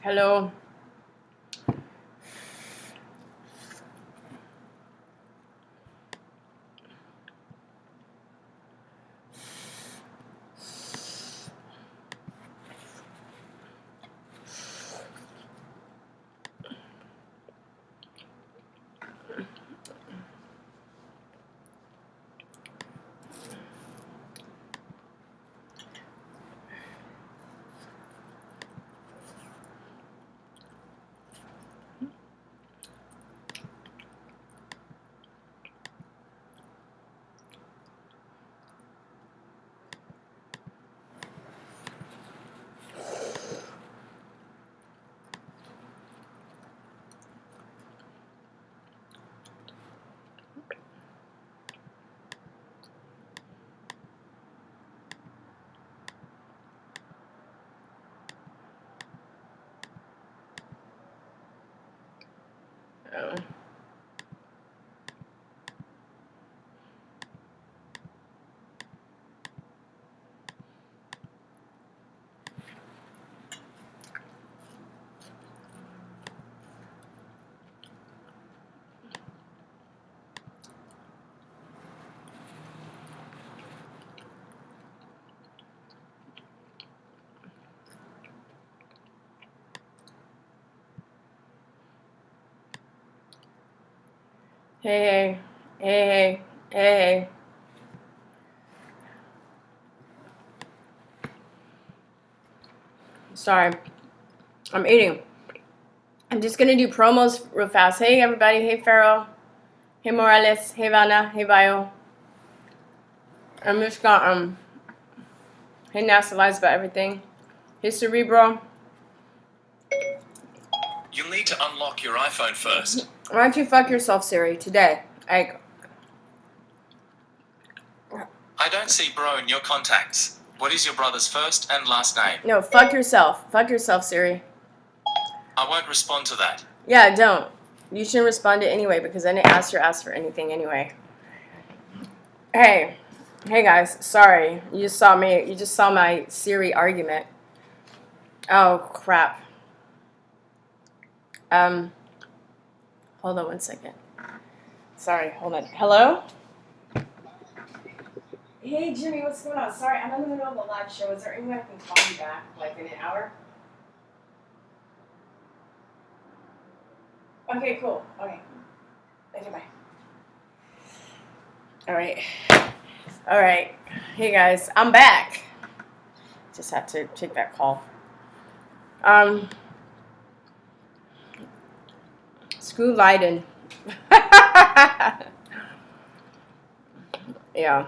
Hello. Oh. Hey, hey, hey. Sorry, I'm eating. I'm just gonna do promos real fast. Hey everybody, hey Farrell, hey Morales, hey Vanna, hey Vio. I'm just gonna hey NASA Lies About Everything. Hey Cerebro. You'll need to unlock your iPhone first. Why don't you fuck yourself, Siri, today? Like, I don't see bro in your contacts. What is your brother's first and last name? no, fuck yourself. Fuck yourself, Siri. I won't respond to that. Yeah, don't. You shouldn't respond to it anyway because I didn't ask for anything anyway. Hey guys, sorry. You just saw my Siri argument. Oh crap. Hold on one second. Sorry, hold on. Hello? Hey Jimmy, what's going on? Sorry, I'm in the middle of a live show. Is there any way I can call you back, like in an hour? Okay, cool. Okay. Okay, bye. Alright. Hey guys, I'm back. Just had to take that call. Screw Leiden. Yeah.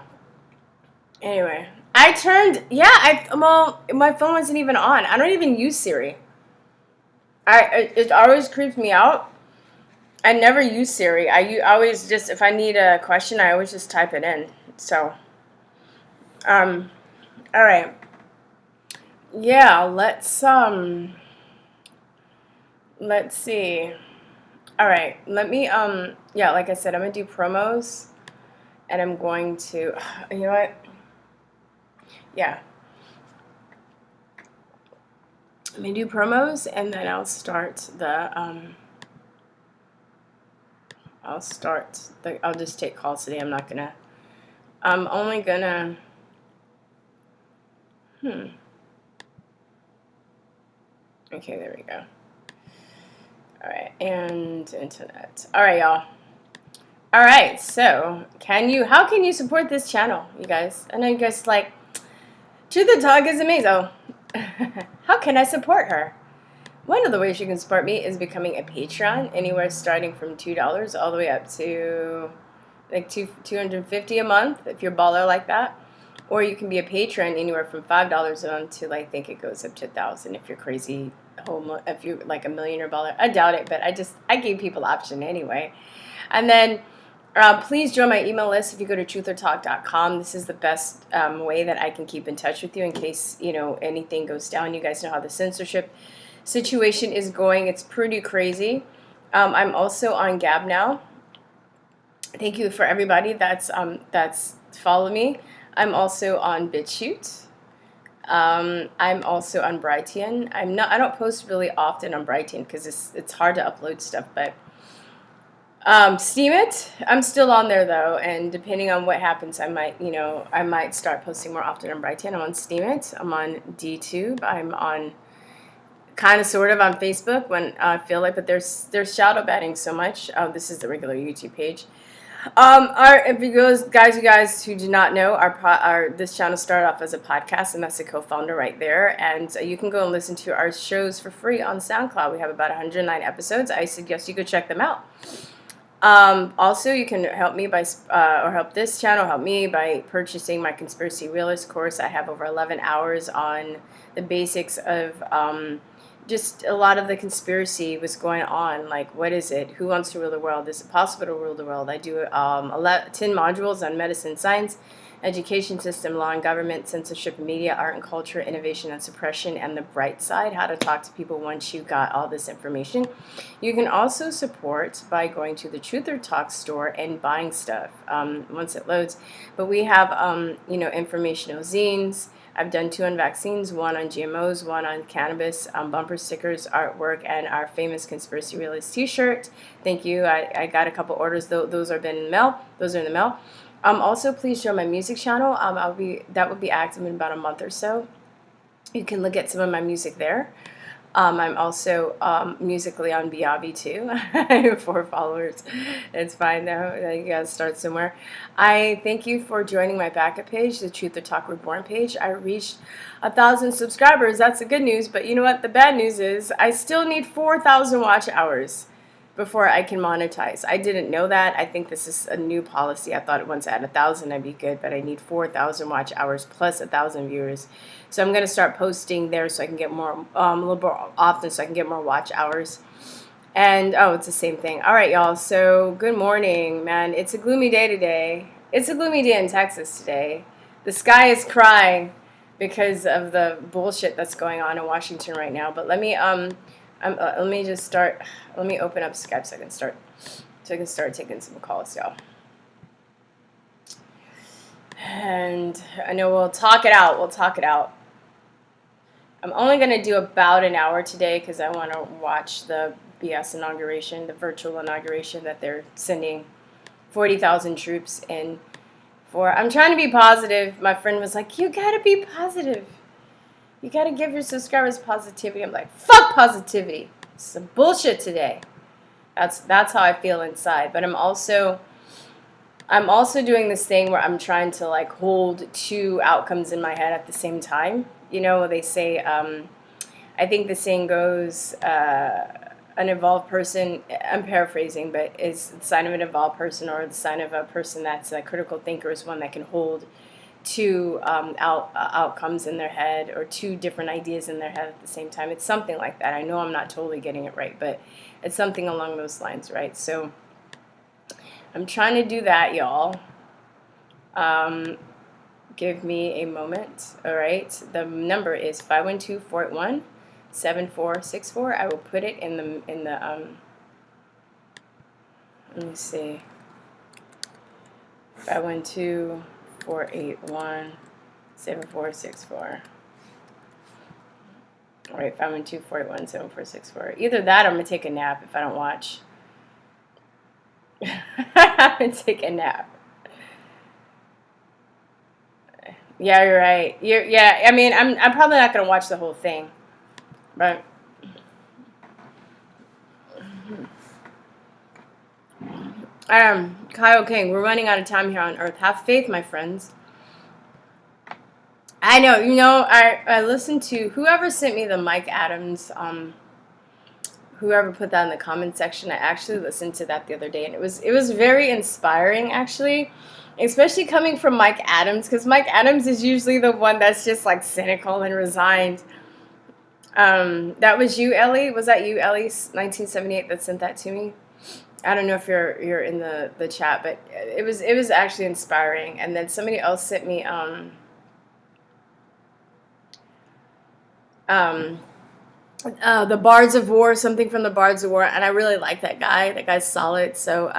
Anyway, my phone wasn't even on. I don't even use Siri. It always creeps me out. I never use Siri. I always just, if I need a question, I always just type it in. So, all right. Yeah, let's see. All right, let me, yeah, like I said, I'm going to do promos, and I'm going to, you know what? Yeah. Let me do promos, and then I'll start I'll just take calls today. I'm only gonna, okay, there we go. All right, and internet. All right, y'all. All right, so how can you support this channel, you guys? I know you guys like, Truth Talk is amazing. Oh, how can I support her? One of the ways you can support me is becoming a Patreon, anywhere starting from $2 all the way up to like $250 a month if you're a baller like that. Or you can be a patron anywhere from $5 a month to, I think it goes up to $1,000 if you're crazy, if you're like a millionaire baller. I doubt it, but I gave people option anyway. And then please join my email list if you go to TrutherTalk.com. This is the best way that I can keep in touch with you in case, anything goes down. You guys know how the censorship situation is going. It's pretty crazy. I'm also on Gab now. Thank you for everybody that's follow me. I'm also on BitChute. I'm also on Brighteon. I don't post really often on Brighteon because it's hard to upload stuff, but Steemit, I'm still on there though, and depending on what happens, I might start posting more often on Brighteon. I'm on Steemit. I'm on DTUBE. I'm on kind of sort of on Facebook when I feel like, but there's shadow banning so much. This is the regular YouTube page. If you guys who do not know, this channel started off as a podcast, and that's the co-founder right there. And you can go and listen to our shows for free on SoundCloud. We have about 109 episodes. I suggest you go check them out. Also, you can help me by, or help this channel, help me by purchasing my Conspiracy Realist course. I have over 11 hours on the basics of, just a lot of the conspiracy was going on. Like, what is it? Who wants to rule the world? Is it possible to rule the world? I do 10 modules on medicine, science, education system, law and government, censorship and media, art and culture, innovation and suppression, and the bright side, how to talk to people once you got all this information. You can also support by going to the Truther Talk store and buying stuff once it loads. But we have, informational zines. I've done 2 on vaccines, 1 on GMOs, 1 on cannabis, bumper stickers, artwork, and our famous Conspiracy Realist t-shirt. Thank you. I got a couple orders. Those are in the mail. Also, please join my music channel. That would be active in about a month or so. You can look at some of my music there. I'm also musically on Biabi too. I have 4 followers. It's fine though. You gotta start somewhere. I thank you for joining my backup page, the TrutherTalkReborn page. I reached 1,000 subscribers. That's the good news. But you know what? The bad news is I still need 4,000 watch hours before I can monetize. I didn't know that. I think this is a new policy. I thought once I had 1,000 I'd be good, but I need 4,000 watch hours plus 1,000 viewers. So I'm gonna start posting there so I can get more, a little more often, so I can get more watch hours. And it's the same thing. All right, y'all. So good morning, man. It's a gloomy day today. It's a gloomy day in Texas today. The sky is crying because of the bullshit that's going on in Washington right now. But let me just start. Let me open up Skype so I can start taking some calls, y'all. And I know we'll talk it out. I'm only going to do about an hour today because I want to watch the BS inauguration, the virtual inauguration that they're sending 40,000 troops in for. I'm trying to be positive. My friend was like, you got to be positive. You got to give your subscribers positivity. I'm like, fuck positivity. It's some bullshit today. That's how I feel inside. But I'm also doing this thing where I'm trying to like hold 2 outcomes in my head at the same time. You know, they say, I think the saying goes, an evolved person, I'm paraphrasing, but is the sign of an evolved person or the sign of a person that's a critical thinker is one that can hold 2 outcomes in their head or 2 different ideas in their head at the same time. It's something like that. I know I'm not totally getting it right, but it's something along those lines, right? So I'm trying to do that, y'all. Give me a moment, all right? The number is 512-481-7464. I will put it in the let me see. 512-481-7464. All right, 512-481-7464. Either that or I'm going to take a nap if I don't watch. I'm going to take a nap. Yeah, you're right. Yeah, I mean, I'm probably not going to watch the whole thing. But Kyle King, we're running out of time here on Earth. Have faith, my friends. I know, I listened to whoever sent me the Mike Adams, whoever put that in the comment section. I actually listened to that the other day, and it was very inspiring, actually, especially coming from Mike Adams, because Mike Adams is usually the one that's just like cynical and resigned. That was you, Ellie? Was that you, Ellie, 1978, that sent that to me? I don't know if you're in the chat, but it was actually inspiring. And then somebody else sent me the Bards of War, something from the Bards of War, and I really like that guy. That guy's solid, so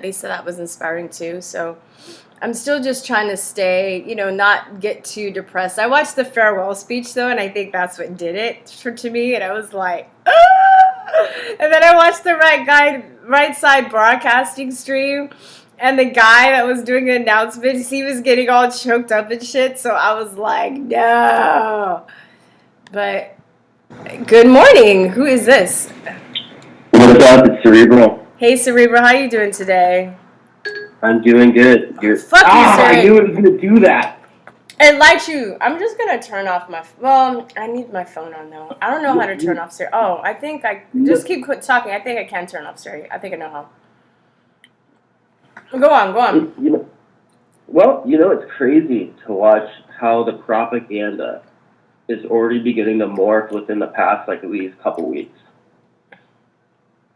they said that was inspiring too, so I'm still just trying to stay, not get too depressed. I watched the farewell speech, though, and I think that's what did it to me, and I was like, ah! And then I watched the right side broadcasting stream, and the guy that was doing the announcements, he was getting all choked up and shit, so I was like, no. But good morning. Who is this? What's up? It's Cerebral. Hey, Cerebral. How you doing today? I'm doing good. Fuck you, I knew it was going to do that. And like you, I'm just going to turn off my... Well, I need my phone on, though. I don't know how to turn off Siri. Oh, I think I... Just keep talking. I think I can turn off Siri. I think I know how. Go on. It's crazy to watch how the propaganda is already beginning to morph within the past, at least couple weeks.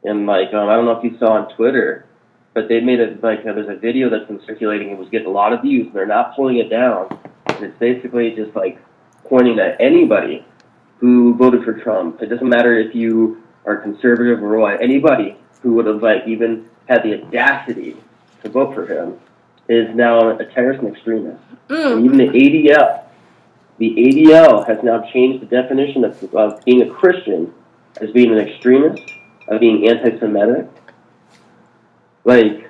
And, I don't know if you saw on Twitter, but they made there's a video that's been circulating. It was getting a lot of views, and they're not pulling it down. And it's basically just, pointing at anybody who voted for Trump. It doesn't matter if you are conservative or what. Anybody who would have, even had the audacity to vote for him is now a terrorist and extremist. And even the ADL has now changed the definition of being a Christian as being an extremist, of being anti-Semitic. This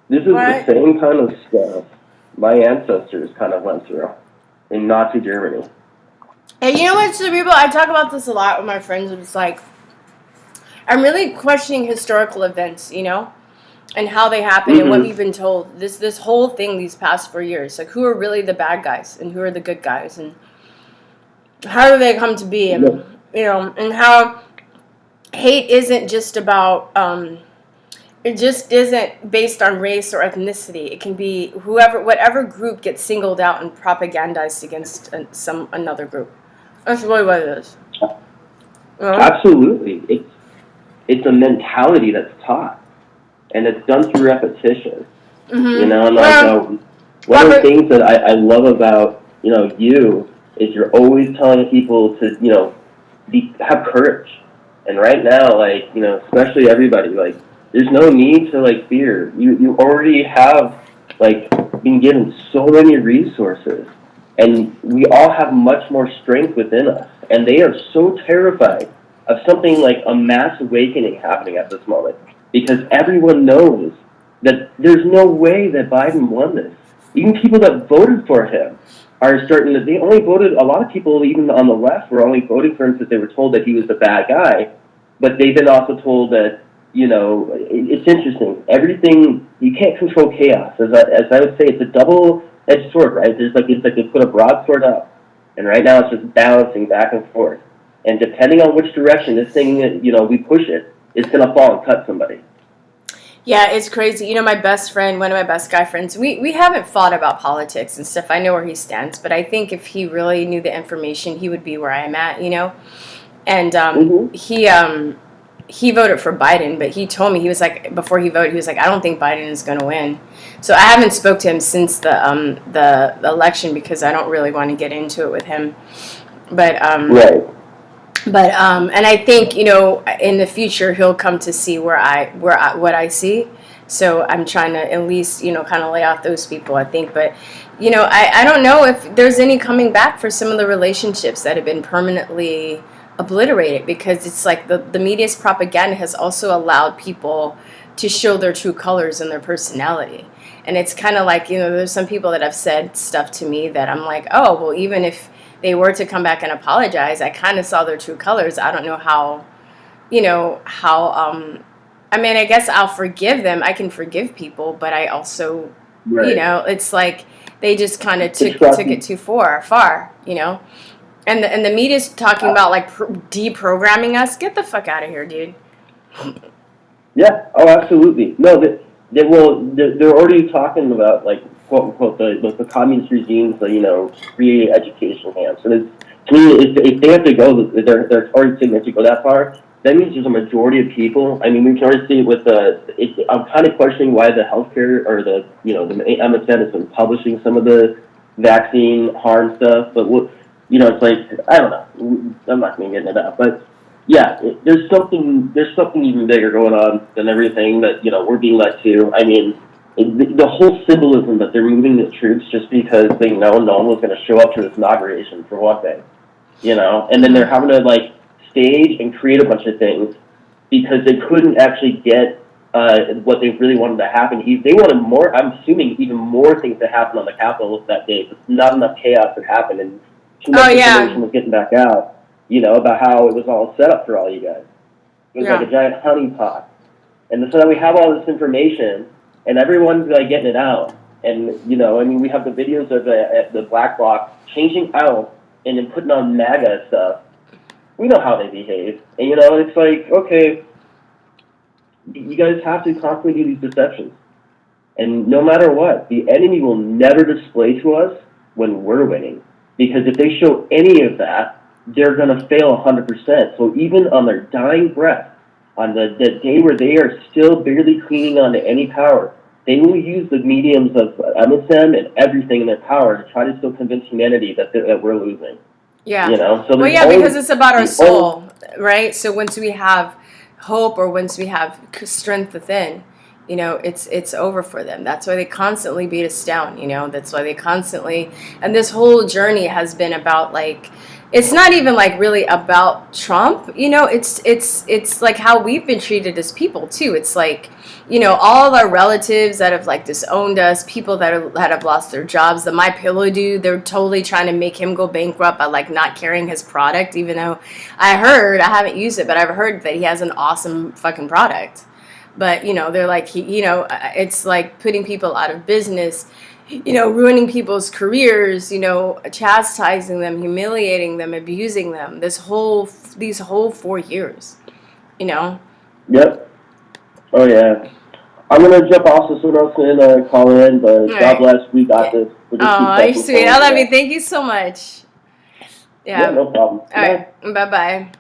is the same kind of stuff my ancestors kind of went through in Nazi Germany. And you know what, Cerebral? I talk about this a lot with my friends. It's I'm really questioning historical events, and how they happen and what we've been told. This whole thing these past 4 years. Who are really the bad guys and who are the good guys? And how do they come to be? And, and how hate isn't just about... it just isn't based on race or ethnicity. It can be whatever group gets singled out and propagandized against another group. That's really what it is. Absolutely. It's a mentality that's taught, and it's done through repetition. And one of the things that I love about you is you're always telling people to have courage. And right now, especially everybody, there's no need to fear. You already have been given so many resources, and we all have much more strength within us. And they are so terrified of something like a mass awakening happening at this moment, because everyone knows that there's no way that Biden won this. Even people that voted for him are starting to... They only voted... A lot of people, even on the left, were only voting for him because they were told that he was the bad guy. But they've been also told that, it's interesting. Everything... You can't control chaos. As I would say, it's a double-edged sword, right? It's like they put a broadsword up. And right now it's just balancing back and forth. And depending on which direction this thing, we push it, it's going to fall and cut somebody. Yeah, it's crazy. My best friend, one of my best guy friends, we haven't fought about politics and stuff. I know where he stands, but I think if he really knew the information, he would be where I'm at, And he voted for Biden, but he told me, he was before he voted, he was I don't think Biden is going to win. So I haven't spoke to him since the election because I don't really want to get into it with him. But right. But and I think in the future he'll come to see what I see. So I'm trying to at least kind of lay out those people, I think. But I don't know if there's any coming back for some of the relationships that have been permanently obliterated, because it's the media's propaganda has also allowed people to show their true colors and their personality. And it's kind of there's some people that have said stuff to me that I'm oh, well, even if they were to come back and apologize, I kind of saw their true colors. I don't know how, I mean, I guess I'll forgive them. I can forgive people, but I also, it's they just kind of took it too far, And the media's talking about deprogramming us. Get the fuck out of here, dude. Yeah. Oh, absolutely. No, they're already talking about quote unquote the communist regimes, free education camps. And to me, if they have to go, they're already saying they have to go that far. That means there's a majority of people. I mean, we can already see it with I'm kind of questioning why the healthcare or the MSN has been publishing some of the vaccine harm stuff. But it's I don't know. I'm not going to get into that. But yeah, there's something even bigger going on than everything that, you know, we're being led to. I mean, the whole symbolism that they're moving the troops just because they know no one was going to show up to this inauguration, for one thing, you know, and then they're having to, like, stage and create a bunch of things because they couldn't actually get what they really wanted to happen. They wanted more, I'm assuming, even more things to happen on the Capitol that day, but not enough chaos had happened, and too much information was getting back out, you know, about how it was all set up for all you guys. It was like a giant honeypot. And so then we have all this information, and everyone's like getting it out. And, you know, I mean, we have the videos of the Black Bloc changing out and then putting on MAGA stuff. We know how they behave. And, you know, it's like, okay, you guys have to constantly do these deceptions. And no matter what, the enemy will never display to us when we're winning. Because if they show any of that, they're going to fail 100%. So even on their dying breath, on the day where they are still barely clinging on to any power, they will use the mediums of MSM and everything in their power to try to still convince humanity that we're losing. Yeah. You know? So well, yeah, because it's about our soul, right? So once we have hope or once we have strength within, you know, it's over for them. That's why they constantly beat us down, you know? That's why they constantly... And this whole journey has been about, like... It's not even, like, really about Trump, you know? It's like, how we've been treated as people, too. It's like, you know, all of our relatives that have, like, disowned us, people that have lost their jobs. The My Pillow dude, they're totally trying to make him go bankrupt by, like, not carrying his product, even though I haven't used it, but I've heard that he has an awesome fucking product. But, you know, they're like, you know, it's like putting people out of business, you know, ruining people's careers, you know, chastising them, humiliating them, abusing them, these whole 4 years, you know? Yep. Oh, yeah. I'm going to jump off so someone else can call in, but God bless. We got this. Oh, you're sweet. I love you. Thank you so much. Yeah, no problem. All right. Bye-bye.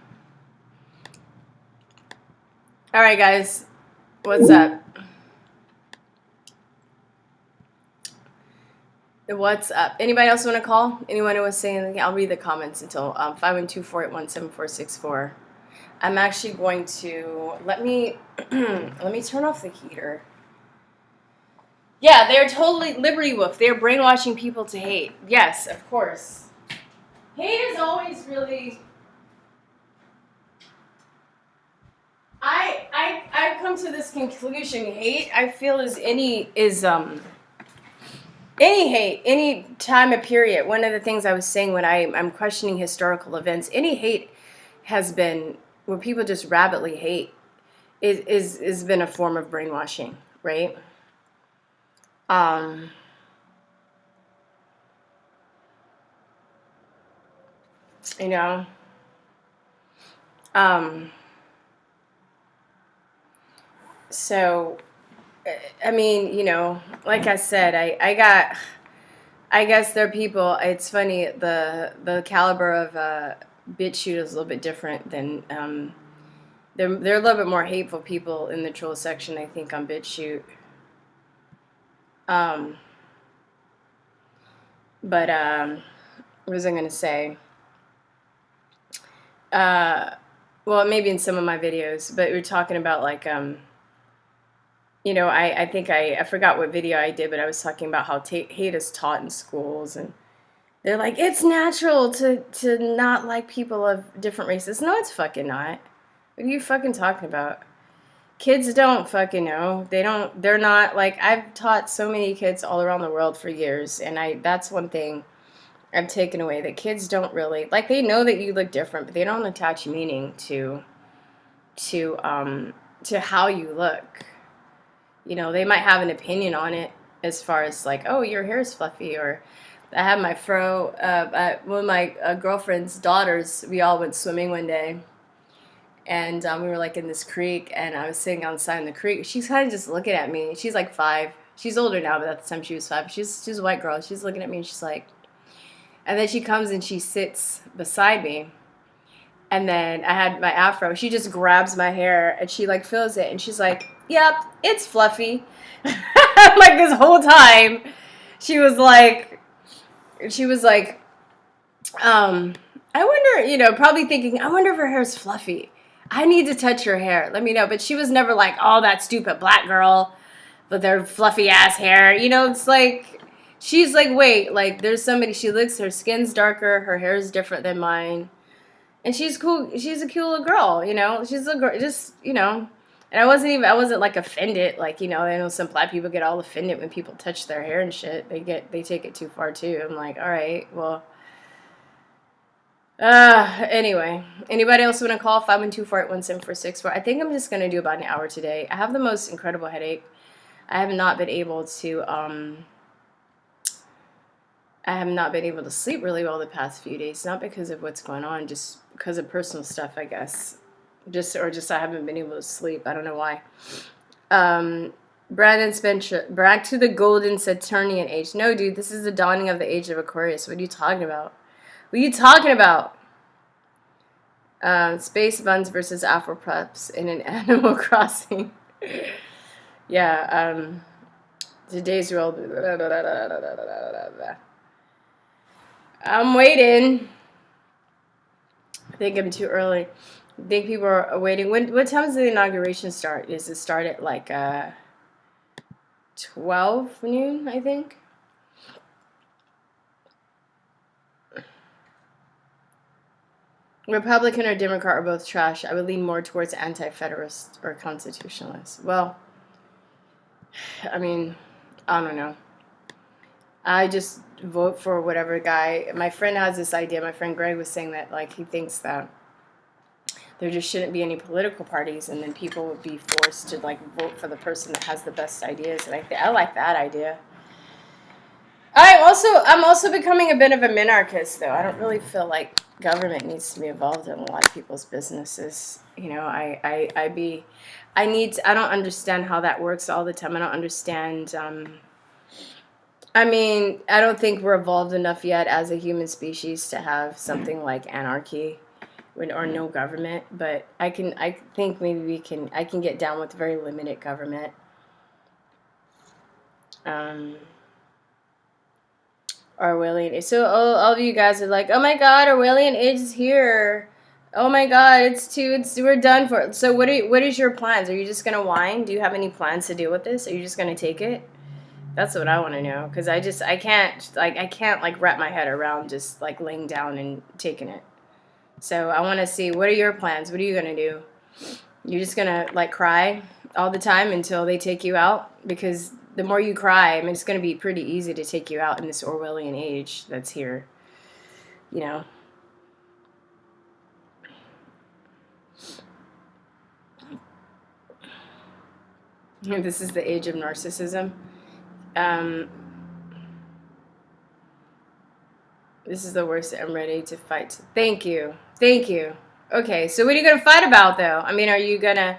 All right, guys. What's up? What's up? Anybody else want to call? Anyone who was saying anything? I'll read the comments until 512-481-7464. I'm actually going to let me turn off the heater. Yeah, they're totally Liberty Wolf. They're brainwashing people to hate. Yes, of course. Hate is always really... I've come to this conclusion. Hate, I feel, is any hate, any time of period. One of the things I was saying when I'm questioning historical events, any hate has been, where people just rabidly hate, is been a form of brainwashing, right? You know, so, I mean, you know, like I said, I guess there are people, it's funny, the caliber of BitChute is a little bit different than, they're a little bit more hateful people in the troll section, I think, on BitChute. But, what was I going to say? Well, maybe in some of my videos, but we were talking about, like, you know, I think I forgot what video I did, but I was talking about how hate is taught in schools, and they're like, it's natural to not like people of different races. No, it's fucking not. What are you fucking talking about? Kids don't fucking know. They're not, like, I've taught so many kids all around the world for years, and that's one thing I've taken away, that kids don't really, like, they know that you look different, but they don't attach meaning to how you look. You know, they might have an opinion on it as far as, like, oh, your hair is fluffy, or I have my fro. One of my girlfriend's daughters, we all went swimming one day, and we were, like, in this creek, and I was sitting on the side of the creek. She's kind of just looking at me. She's, like, 5. She's older now, but at the time she was 5. She's a white girl. She's looking at me, and she's like, and then she comes and she sits beside me. And then I had my afro. She just grabs my hair and she, like, feels it. And she's like, yep, it's fluffy. Like, this whole time, she was like, I wonder, you know, probably thinking, I wonder if her hair's fluffy. I need to touch your hair. Let me know. But she was never like, oh, that stupid black girl with their fluffy ass hair. You know, it's like, she's like, wait, like there's somebody, she looks, her skin's darker, her hair is different than mine. And she's cool. She's a cute little girl, you know. She's a girl, just, you know. And I wasn't like offended. Like, you know, I know some black people get all offended when people touch their hair and shit. They take it too far too. I'm like, all right, well. Anyway, anybody else want to call? 512-481-7464. I think I'm just going to do about an hour today. I have the most incredible headache. I have not been able to, sleep really well the past few days. Not because of what's going on, just because of personal stuff, I guess. Just I haven't been able to sleep. I don't know why. Brandon Spencer, back to the golden Saturnian age. No, dude, this is the dawning of the age of Aquarius. What are you talking about? What are you talking about? Space buns versus Afro preps in an Animal Crossing. Yeah, today's world. I'm waiting. I think I'm too early. I think people are waiting. What time does the inauguration start? Does it start at like 12 noon, I think? Republican or Democrat are both trash. I would lean more towards anti-federalist or constitutionalist. Well, I mean, I don't know. I just vote for whatever guy. My friend has this idea. My friend Greg was saying that, like, he thinks that there just shouldn't be any political parties, and then people would be forced to, like, vote for the person that has the best ideas. And I like that idea. I'm also becoming a bit of a minarchist, though. I don't really feel like government needs to be involved in a lot of people's businesses. You know, I don't understand how that works all the time. I don't understand. I mean, I don't think we're evolved enough yet as a human species to have something like anarchy or no government. But I think maybe I can get down with very limited government. Orwellian. So all of you guys are like, oh my God, Orwellian age is here. Oh my God, we're done for it. So what is your plans? Are you just gonna whine? Do you have any plans to deal with this? Are you just gonna take it? That's what I want to know, because I can't wrap my head around just like laying down and taking it. So I want to see, what are your plans? What are you gonna do? You're just gonna like cry all the time until they take you out? Because the more you cry, I mean, it's gonna be pretty easy to take you out in this Orwellian age that's here. You know. This is the age of narcissism. This is the worst. I'm ready to fight. Thank you. Okay, so what are you gonna fight about, though? I mean, are you gonna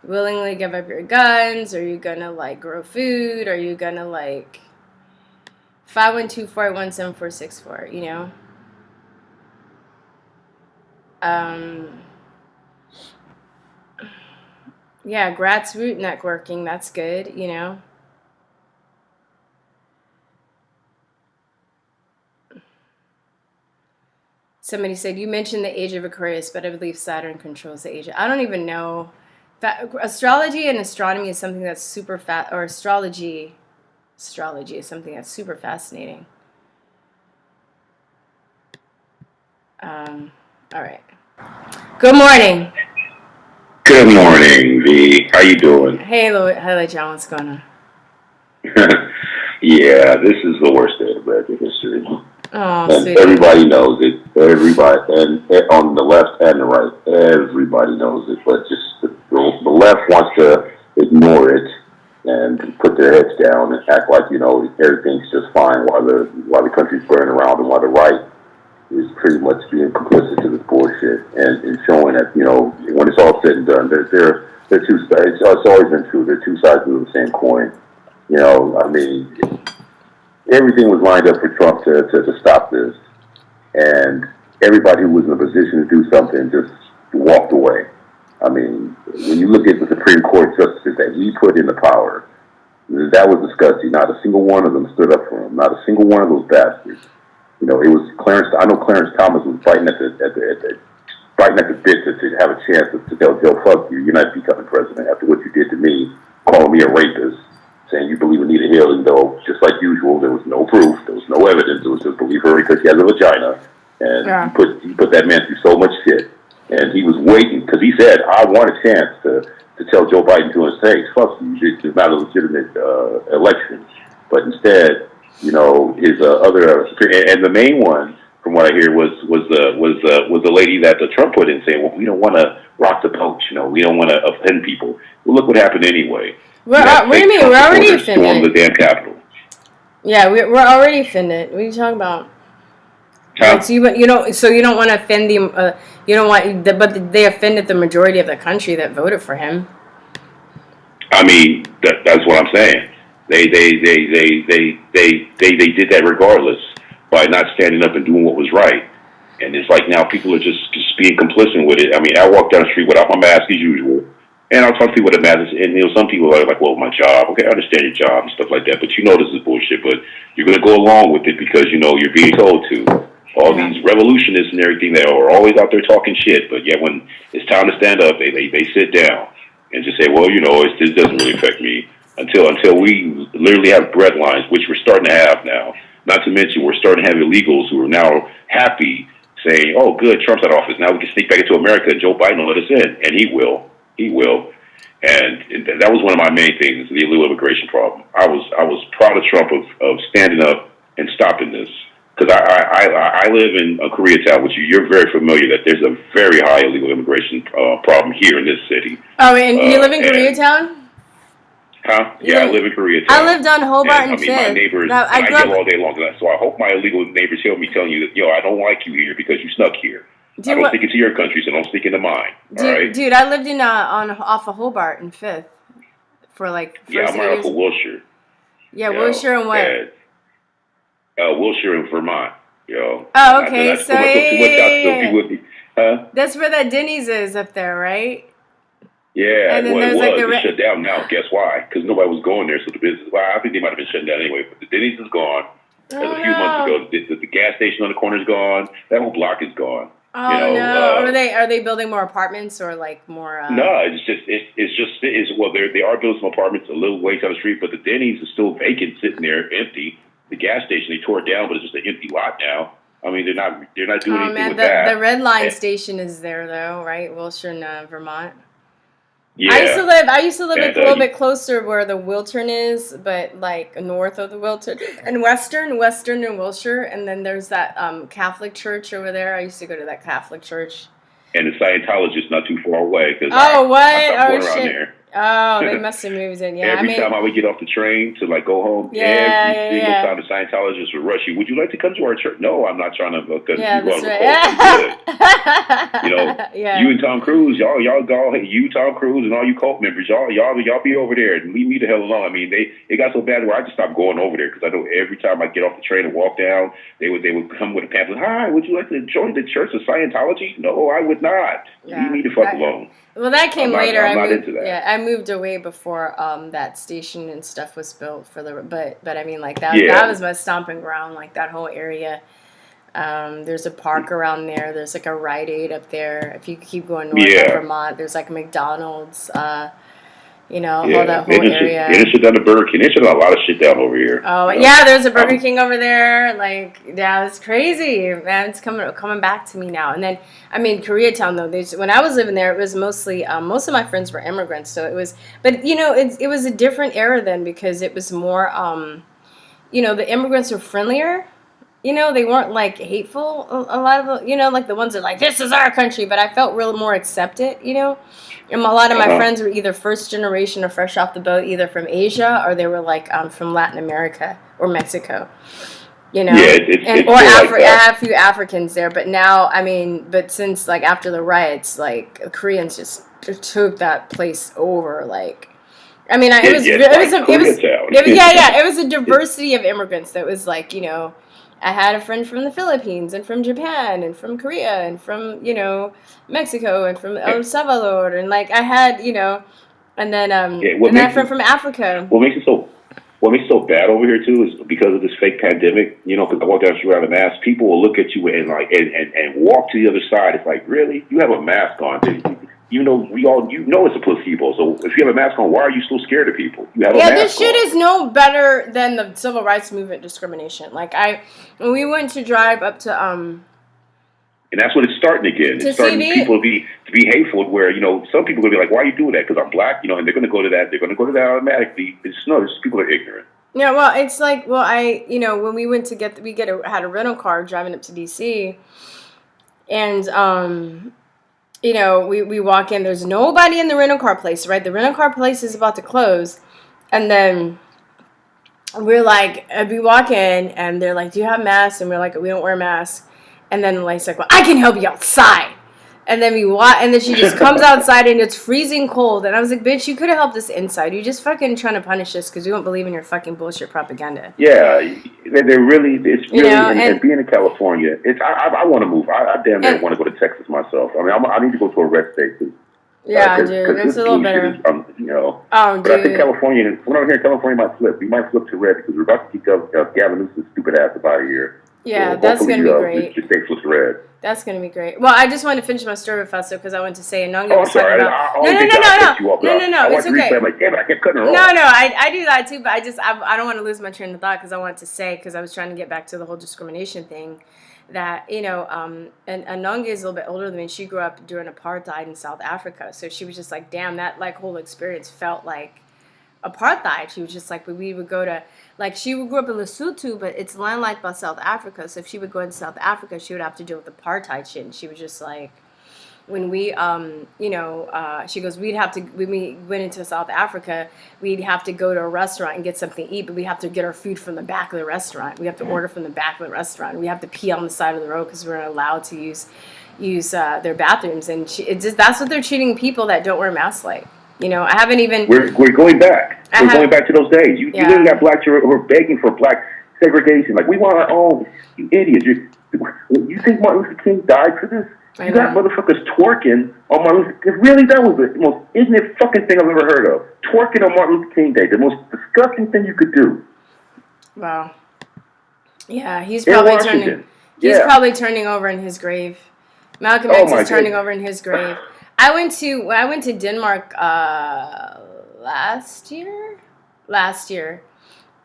willingly give up your guns? Are you gonna like grow food? Are you gonna like 512-481-7464? You know. Yeah, grassroots networking. That's good. You know. Somebody said, you mentioned the age of Aquarius, but I believe Saturn controls the age. I don't even know. Astrology and astronomy is something that's super or astrology is something that's super fascinating. All right. Good morning. Good morning, V. How you doing? Hey, hello, John. What's going on? Yeah, this is the worst day of American history. Oh, and sweet. Everybody knows it. Everybody, and on the left and the right, everybody knows it. But just the left wants to ignore it and put their heads down and act like, you know, everything's just fine while the country's burning around, and while the right is pretty much being complicit to this bullshit and showing that, you know, when it's all said and done, they're two sides. It's always been true. They're two sides of the same coin. You know, I mean, everything was lined up for Trump to stop this, and everybody who was in a position to do something just walked away. I mean, when you look at the Supreme Court justices that he put into power, that was disgusting. Not a single one of them stood up for him. Not a single one of those bastards. You know, it was Clarence. I know Clarence Thomas was fighting at the fighting at the bit to have a chance to tell Joe, fuck you, you're not becoming president after what you did to me, calling me a rapist, saying you believe Anita Hill, even though, just like usual, there was no proof, there was no evidence, it was just believe her because she has a vagina. And you put that man through so much shit. And he was waiting, because he said, I want a chance to tell Joe Biden to his face, fuck you, it's not a legitimate election. But instead, you know, his other, and the main one, from what I hear, was the lady that Trump put in saying, well, we don't want to rock the boat, you know, we don't want to offend people. Well, look what happened anyway. What do you mean? We're already offended. Stormed the damn Capitol. Yeah, we're already offended. What are you talking about? Huh? Like, so you don't want to offend the you don't want, but they offended the majority of the country that voted for him. I mean, that's what I'm saying. They did that regardless by not standing up and doing what was right. And it's like now people are just being complicit with it. I mean, I walk down the street without my mask as usual, and I'll talk to people with a mask, and you know, some people are like, well, my job, okay, I understand your job and stuff like that, but you know this is bullshit, but you're going to go along with it because, you know, you're being told to. All these revolutionists and everything that are always out there talking shit, but yet when it's time to stand up, they sit down and just say, well, you know, this doesn't really affect me until we literally have bread lines, which we're starting to have now. Not to mention we're starting to have illegals who are now happy saying, oh, good, Trump's out of office. Now we can sneak back into America and Joe Biden will let us in. And he will. He will. And that was one of my main things, the illegal immigration problem. I was proud of Trump of standing up and stopping this. Because I live in Koreatown, which you're very familiar that there's a very high illegal immigration problem here in this city. Oh, and you live in Koreatown? Huh? Yeah, I live in Koreatown. I lived on Hobart and Fifth. I mean, my neighbors, I get all day long. So I hope my illegal neighbors hear me telling you that, yo, I don't like you here because you snuck here. I don't stick into your country, so don't stick into mine. All right? Dude, I lived in off of Hobart in Fifth for like I'm right off of Wilshire. Yeah, Wilshire and what? Wilshire in Vermont, yo. Oh, okay. That's where that Denny's is up there, right? Yeah, and then well, there's it's shut down now. Guess why? Because nobody was going there, so the business. Well, I think they might have been shut down anyway. But the Denny's is gone. As a few months ago, the gas station on the corner is gone. That whole block is gone. Oh, you know, no! Are they building more apartments or like more? No, well, they are building some apartments a little ways down the street, but the Denny's is still vacant, sitting there empty. The gas station they tore it down, but it's just an empty lot now. I mean, they're not doing anything with that. The Red Line station is there though, right? Wilshire in Vermont. Yeah. I used to live a little bit closer where the Wiltern is, but like north of the Wiltern and Western and Wilshire, and then there's that Catholic church over there. I used to go to that Catholic church. And the Scientologist not too far away because oh shit. There. Oh, they must have moved in. Yeah, every time I would get off the train to like go home, every single time the Scientologist would rush you. Would you like to come to our church? No, I'm not trying to. Because that's right. You know, you and Tom Cruise, y'all, you, Tom Cruise, and all you cult members, y'all be over there and leave me the hell alone. I mean, it got so bad where I just stopped going over there because I know every time I get off the train and walk down, they would come with a pamphlet. Hi, would you like to join the Church of Scientology? No, I would not. Leave me the fuck alone. Well, that came later. I'm not into that. Yeah, I moved away before that station and stuff was built for the. But I mean, like that was my stomping ground. Like that whole area. There's a park around there. There's like a Rite Aid up there. If you keep going north of Vermont, there's like a McDonald's. You know, all that whole area. They shut down the Burger King. They shut down a lot of shit down over here. Oh, yeah, there's a Burger King over there. Like, yeah, it's crazy, man. It's coming back to me now. And then, I mean, Koreatown, though, when I was living there, it was mostly, most of my friends were immigrants. So it was, but, you know, it was a different era then because it was more, you know, the immigrants were friendlier. You know, they weren't, like, hateful. A lot of, you know, like the ones that are like, this is our country. But I felt real more accepted, you know. And a lot of my friends were either first generation or fresh off the boat, either from Asia or they were like from Latin America or Mexico, you know. Yeah, or I have a few Africans there, but now, I mean, but since like after the riots, like Koreans just took that place over. Like, I mean, it was a diversity of immigrants that was like, you know. I had a friend from the Philippines and from Japan and from Korea and from, you know, Mexico and from El Salvador and like I had, you know, and then and then a friend from Africa. What makes it what makes it so bad over here too is because of this fake pandemic. You know, because I walk down the street without a mask, people will look at you and like and walk to the other side. It's like, really, you have a mask on, even though it's a placebo. So if you have a mask on, why are you still scared of people? You have a mask this shit on. is no better than the civil rights movement discrimination. Like when we went to drive up to And that's what it's starting again. It's starting people to be hateful. Where some people are gonna be like, "Why are you doing that?" Because I'm black, and they're gonna go to that. They're gonna go to that automatically. It's just people are ignorant. Yeah, well, it's like, when we went to had a rental car driving up to DC, and we walk in. There's nobody in the rental car place, right? The rental car place is about to close, and then we're like, we walk in, and they're like, "Do you have masks?" And we're like, "We don't wear masks." And then the lady's like, "Well, I can help you outside." And then and then she just comes outside and it's freezing cold. And I was like, "Bitch, you could have helped us inside. You just fucking trying to punish us because we don't believe in your fucking bullshit propaganda." Yeah, and being in California, I want to move. I damn near want to go to Texas myself. I mean, I need to go to a red state too. Yeah, dude, it's a little better. Oh, dude. But I think California, when I'm here in California, might flip. We might flip to red because we're about to kick Gavin Newsom's stupid ass about a year. Yeah, so that's going to be great. Your state flips red. That's going to be great. Well, I just wanted to finish my story with Fasto because I wanted to say Ananga was talking about... No, it's okay. I'm like, damn it, I kept cutting her off. No, I do that too, but I don't want to lose my train of thought because I wanted to say, because I was trying to get back to the whole discrimination thing, that, and Ananga is a little bit older than me. She grew up during apartheid in South Africa, so she was just like, damn, that like whole experience felt like apartheid. She was just like, we would go to... Like, she grew up in Lesotho, but it's landlocked by South Africa. So if she would go into South Africa, she would have to deal with apartheid shit. And she was just like, when we, she goes, when we went into South Africa, we'd have to go to a restaurant and get something to eat, but we have to get our food from the back of the restaurant. We have to order from the back of the restaurant. We have to pee on the side of the road because we're not allowed to use their bathrooms. And that's what they're treating people that don't wear masks like. I haven't even... We're going back. We're going back to those days. You literally got blacks who are begging for black segregation. Like, we want our own. You idiots. You think Martin Luther King died for this? You got motherfuckers twerking on Martin Luther King. Really, that was the most ignorant fucking thing I've ever heard of. Twerking on Martin Luther King Day. The most disgusting thing you could do. Wow. Yeah, he's probably turning over in his grave. Malcolm X is turning over in his grave. I went to Denmark last year,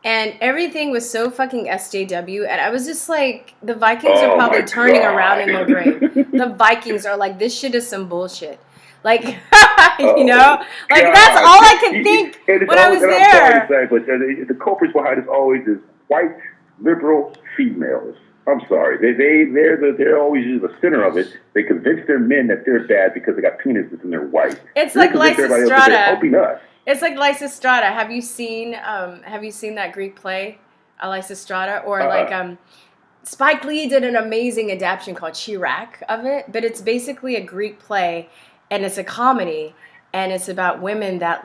and everything was so fucking SJW, and I was just like, the Vikings are probably turning around in their grave. The Vikings are like, this shit is some bullshit. Like, that's all I could think when I was there. I'm sorry to say, but the culprits behind this always is white liberal females. I'm sorry. They're always the center of it. They convince their men that they're bad because they got penises and they're white. It's like Lysistrata. They're helping us. It's like Lysistrata. Have you seen that Greek play, Lysistrata? Or Spike Lee did an amazing adaptation called Chirac of it, but it's basically a Greek play, and it's a comedy. And it's about women that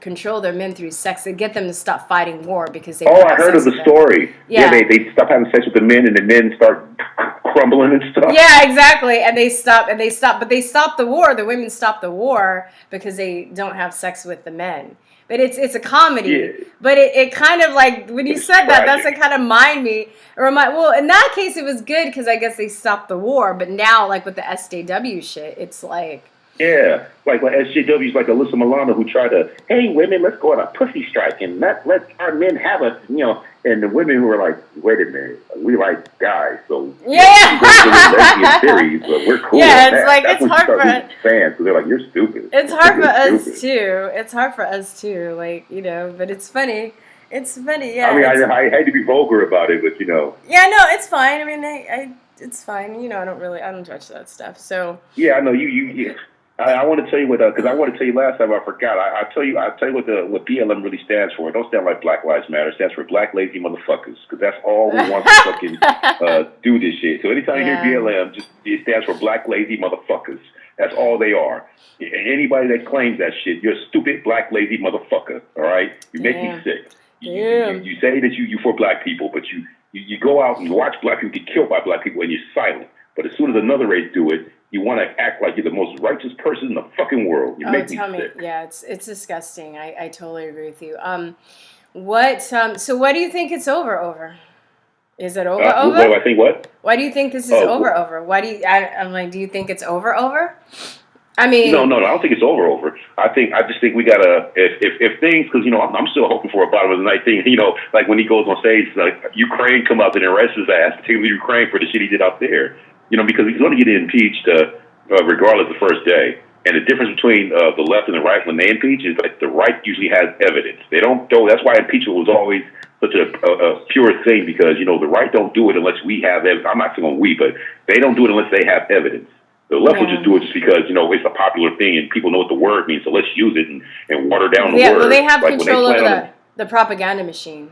control their men through sex. They get them to stop fighting war because they. I heard of the story. Yeah, they stop having sex with the men, and the men start crumbling and stuff. Yeah, exactly. And they stop, but they stop the war. The women stop the war because they don't have sex with the men. But it's a comedy. Yeah. But it kind of when you said that, that's what kind of well, in that case, it was good because I guess they stopped the war. But now, with the SJW shit, it's like. Yeah, like SJWs like Alyssa Milano who try to, hey, women, let's go on a pussy strike and let our men have us, and the women who are like, wait a minute, we like guys, so lesbian theories, but we're cool. Yeah, it's hard for us. Fans, so they're like, you're stupid. It's hard for us too. It's hard for us too, but it's funny. It's funny, yeah. I mean, I hate to be vulgar about it, but Yeah, no, it's fine. I mean, it's fine. I don't judge that stuff. So. Yeah, I know you. I want to tell you because I want to tell you last time I forgot. I'll tell you what BLM really stands for. It don't stand like Black Lives Matter. It stands for Black Lazy Motherfuckers, because that's all we want to fucking do this shit. So anytime you hear BLM, it stands for Black Lazy Motherfuckers. That's all they are. Anybody that claims that shit, you're a stupid black lazy motherfucker. All right, you make me sick. You say that you for black people, but you go out and watch black people get killed by black people, and you're silent. But as soon as another race do it, you want to act like you're the most righteous person in the fucking world. You make me sick. Yeah, it's disgusting. I totally agree with you. What? So what do you think it's over? Is it over? What do I think? What? Why do you think this is over? Why do you? I'm like, do you think it's over? I mean, no. I don't think it's over. I just think we gotta if things, because I'm still hoping for a bottom of the night thing. Like when he goes on stage, like Ukraine come up and arrest his ass, take him to Ukraine for the shit he did out there. Because he's going to get impeached regardless the first day. And the difference between the left and the right when they impeach is like the right usually has evidence. They don't. That's why impeachment was always such a pure thing, because the right don't do it unless we have evidence. I'm not saying we, but they don't do it unless they have evidence. The left will just do it just because it's a popular thing and people know what the word means, so let's use it and water down the word. Yeah, well, they have control over the propaganda machine.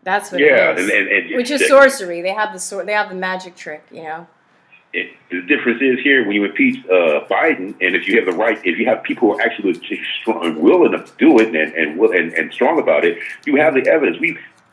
That's what it is. And which is sorcery. They have the magic trick. The difference is here when you impeach Biden, and if you have the right, if you have people who are actually strong, willing to do it and strong about it, you have the evidence.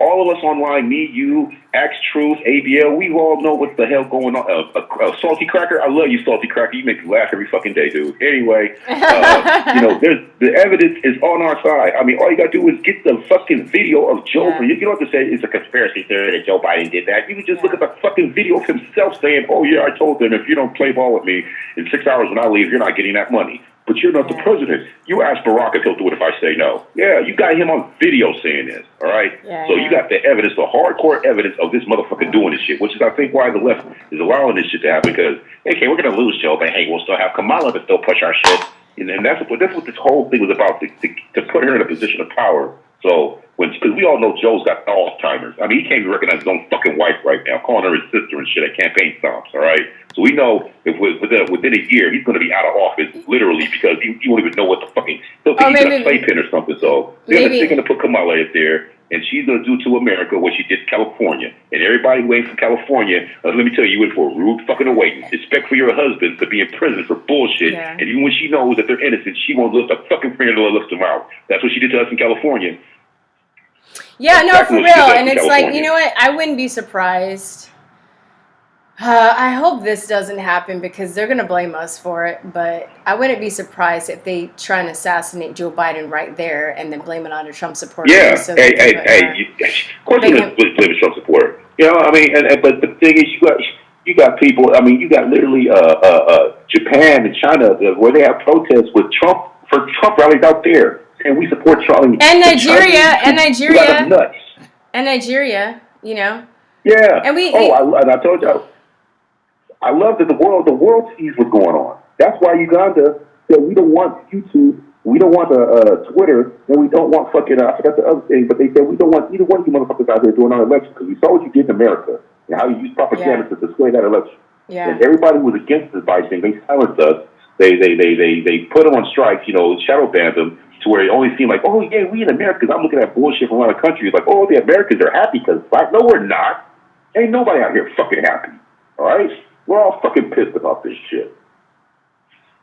All of us online, me, you, Axe Truth, ABL, we all know what the hell going on. Salty Cracker, I love you, Salty Cracker. You make me laugh every fucking day, dude. Anyway, there's the evidence is on our side. I mean, all you gotta do is get the fucking video of Joe. Yeah. You don't have to say it's a conspiracy theory that Joe Biden did that. You can just look at the fucking video of himself saying, "Oh yeah, I told them if you don't play ball with me in 6 hours when I leave, you're not getting that money." But you're not the president. You ask Barack if he'll do it if I say no. Yeah, you got him on video saying this, all right? Yeah, so you got the evidence, the hardcore evidence of this motherfucker doing this shit, which is, I think, why the left is allowing this shit to happen, because, okay, we're going to lose, Joe, but hey, we'll still have Kamala to still push our shit. And that's what this whole thing was about, to put her in a position of power. So, because we all know Joe's got Alzheimer's. I mean, he can't even recognize his own fucking wife right now, calling her his sister and shit at campaign stops, all right? So we know if within a year, he's going to be out of office, literally, because he won't even know what the fucking... He'll think he's got a playpen or something. So they're going to put Kamala up there, and she's going to do to America what she did to California. And everybody who ain't from California, let me tell you, you went for a rude fucking awakening. Expect for your husband to be in prison for bullshit. Yeah. And even when she knows that they're innocent, she won't lift a fucking finger to lift them out. That's what she did to us in California. Yeah, no, for real. And it's like, you know what? I wouldn't be surprised. I hope this doesn't happen because they're going to blame us for it. But I wouldn't be surprised if they try and assassinate Joe Biden right there and then blame it on a Trump supporter. Yeah, of course they're going to blame a Trump supporter. I mean, but the thing is, you got people. I mean, you got literally Japan and China where they have protests with Trump for Trump rallies out there. And we support Charlie. And Nigeria, nuts. And Nigeria, Yeah. And I told you, I love that the world sees what's going on. That's why Uganda said we don't want YouTube, we don't want Twitter, and we don't want fucking, I forgot the other thing, but they said we don't want either one of you motherfuckers out there doing our election because we saw what you did in America and how you used propaganda to sway that election. Yeah. And everybody who was against this Biden thing, they silenced us. They put them on strikes, shadow banned them. To where it only seemed like, oh, yeah, we in America, because I'm looking at bullshit from around the country. It's like, oh, the Americans are happy because black. No, we're not. Ain't nobody out here fucking happy. All right? We're all fucking pissed about this shit.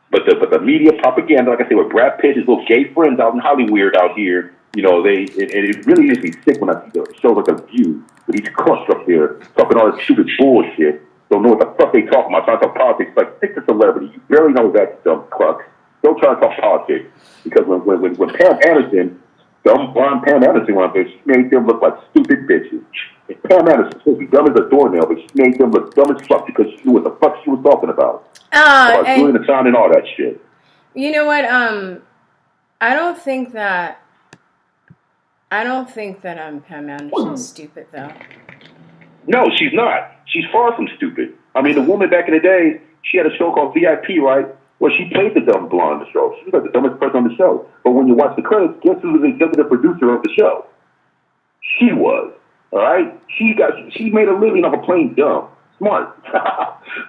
But the media propaganda, like I say, with Brad Pitt, his little gay friends out in Hollywood out here, it really makes me sick when I see the shows like A View with these clucks up there talking all this stupid bullshit. Don't know what the fuck they talking about. Trying to talk politics. Like, stick to celebrity. You barely know that dumb clucks. Don't try to talk politics. Because when Pam Anderson, dumb blonde Pam Anderson went up there, she made them look like stupid bitches. And Pam Anderson was supposed to be dumb as a doornail, but she made them look dumb as fuck because she knew what the fuck she was talking about. About doing the sound and all that shit. You know what? I don't think that Pam Anderson's stupid though. No, she's not. She's far from stupid. I mean, the woman back in the day, she had a show called VIP, right? Well, she played the dumb blonde on the show. She was like the dumbest person on the show. But when you watch the credits, guess who was the executive producer of the show? She was. All right? She made a living off of playing dumb. Smart.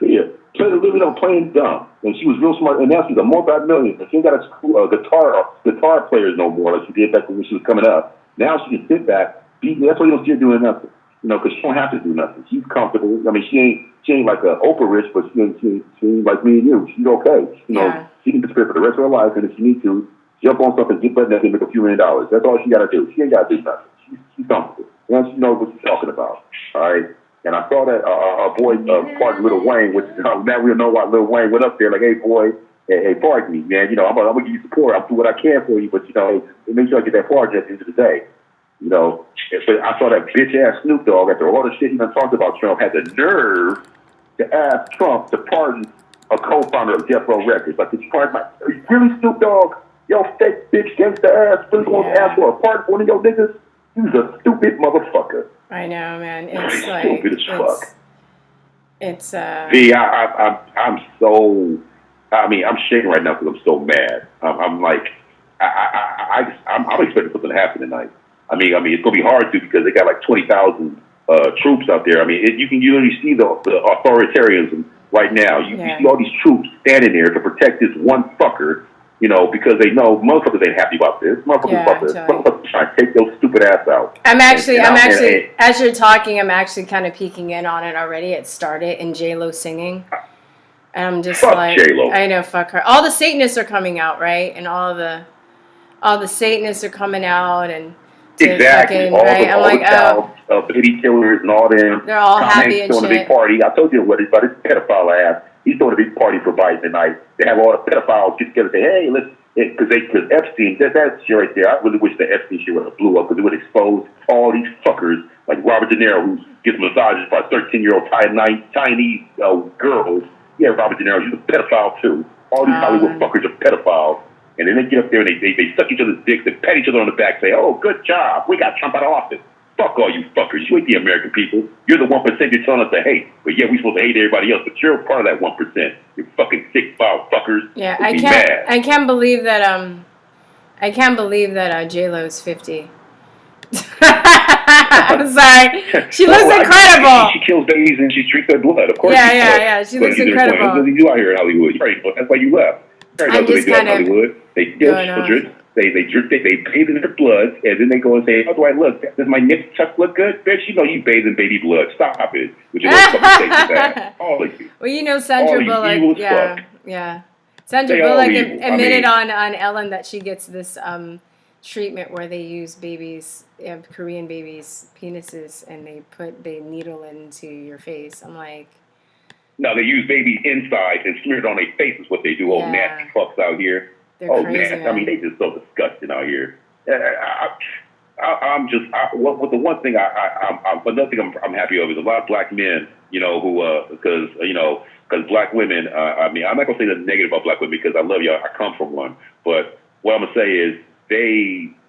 Yeah. Played a living off playing dumb. And she was real smart. And now she's a multi-millionaire. She ain't got a guitar players no more like she did back when she was coming up. Now she can sit back. That's why you don't see her doing nothing. Because she don't have to do nothing. She's comfortable. I mean, she ain't like a Oprah rich, but she ain't like me and you. She's okay. She can disappear for the rest of her life, and if she needs to, jump on something, get butt naked, and make a few $1 million. That's all she got to do. She ain't got to do nothing. She's comfortable. And she knows what she's talking about. All right? And I saw that our boy, pardon Lil Wayne, which now we know why Lil Wayne went up there, like, hey, boy, hey, pardon me, man. I'm going to give you support. I'll do what I can for you, but, make sure I get that pardon at the end of the day. You know, but I saw that bitch ass Snoop Dogg after all the shit he done talked about Trump had the nerve to ask Trump to pardon a co-founder of Death Row Records. Like, are you really Snoop Dogg? Yo, fake bitch, gangsta ass, really going to ask for a pardon for one of your niggas? He's a stupid motherfucker. I know, man. It's like stupid as fuck. It's V, I'm so. I mean, I'm shaking right now because I'm so mad. I'm like, I'm expecting something to happen tonight. I mean, it's gonna be hard to because they got like 20,000 troops out there. I mean, you can literally see the authoritarianism right now. You see all these troops standing there to protect this one fucker. You know, because they know motherfuckers ain't happy about this. Motherfuckers trying to take those stupid ass out. I'm actually, as you're talking, I'm actually kind of peeking in on it already. It started in J-Lo singing. And I'm just like, J-Lo. I know, fuck her. All the Satanists are coming out, right? And all the Satanists are coming out and exactly. All the child baby killers and all them. They're all happy and shit. Throwing a big party. I told you what it's about. It's pedophile ass. He's throwing a big party for Biden tonight. They have all the pedophiles get together and say, hey, let's, because Epstein, that shit right there, I really wish the Epstein shit would have blew up because it would expose all these fuckers like Robert De Niro, who gets massages by 13-year-old Chinese girls. Yeah, Robert De Niro, he's a pedophile too. All these Hollywood fuckers are pedophiles. And then they get up there and they suck each other's dicks and pat each other on the back, say, oh, good job, we got Trump out of office. Fuck all you fuckers. You ain't the American people. You're the 1% you're telling us to hate. But yeah, we supposed to hate everybody else, but you're a part of that 1%. You fucking sick, foul fuckers. Yeah, I can't believe that J-Lo's 50. I'm sorry. She looks incredible. She kills babies and she drinks their blood. Of course. Yeah. She looks incredible. That's what you do out here in Hollywood. That's why you left. I'm just kind of Hollywood. They kill children. They bathe in their blood, and then they go and say, how do I look? Does my nips look good? Bitch, you know you bathe in baby blood. Stop it. With your little fucking face back. All of you. Well, you know Sandra Bullock. Yeah. Sandra Bullock admitted on Ellen that she gets this treatment where they use babies, Korean babies' penises, and they needle it into your face. I'm like, no, they use babies inside and smear it on their face is what they do. Old nasty fucks out here. They're crazy, man. I mean, they just so disgusting out here. I'm happy of is a lot of black men, you know, who, because black women, I mean, I'm not going to say nothing negative about black women because I love y'all. I come from one. But what I'm going to say is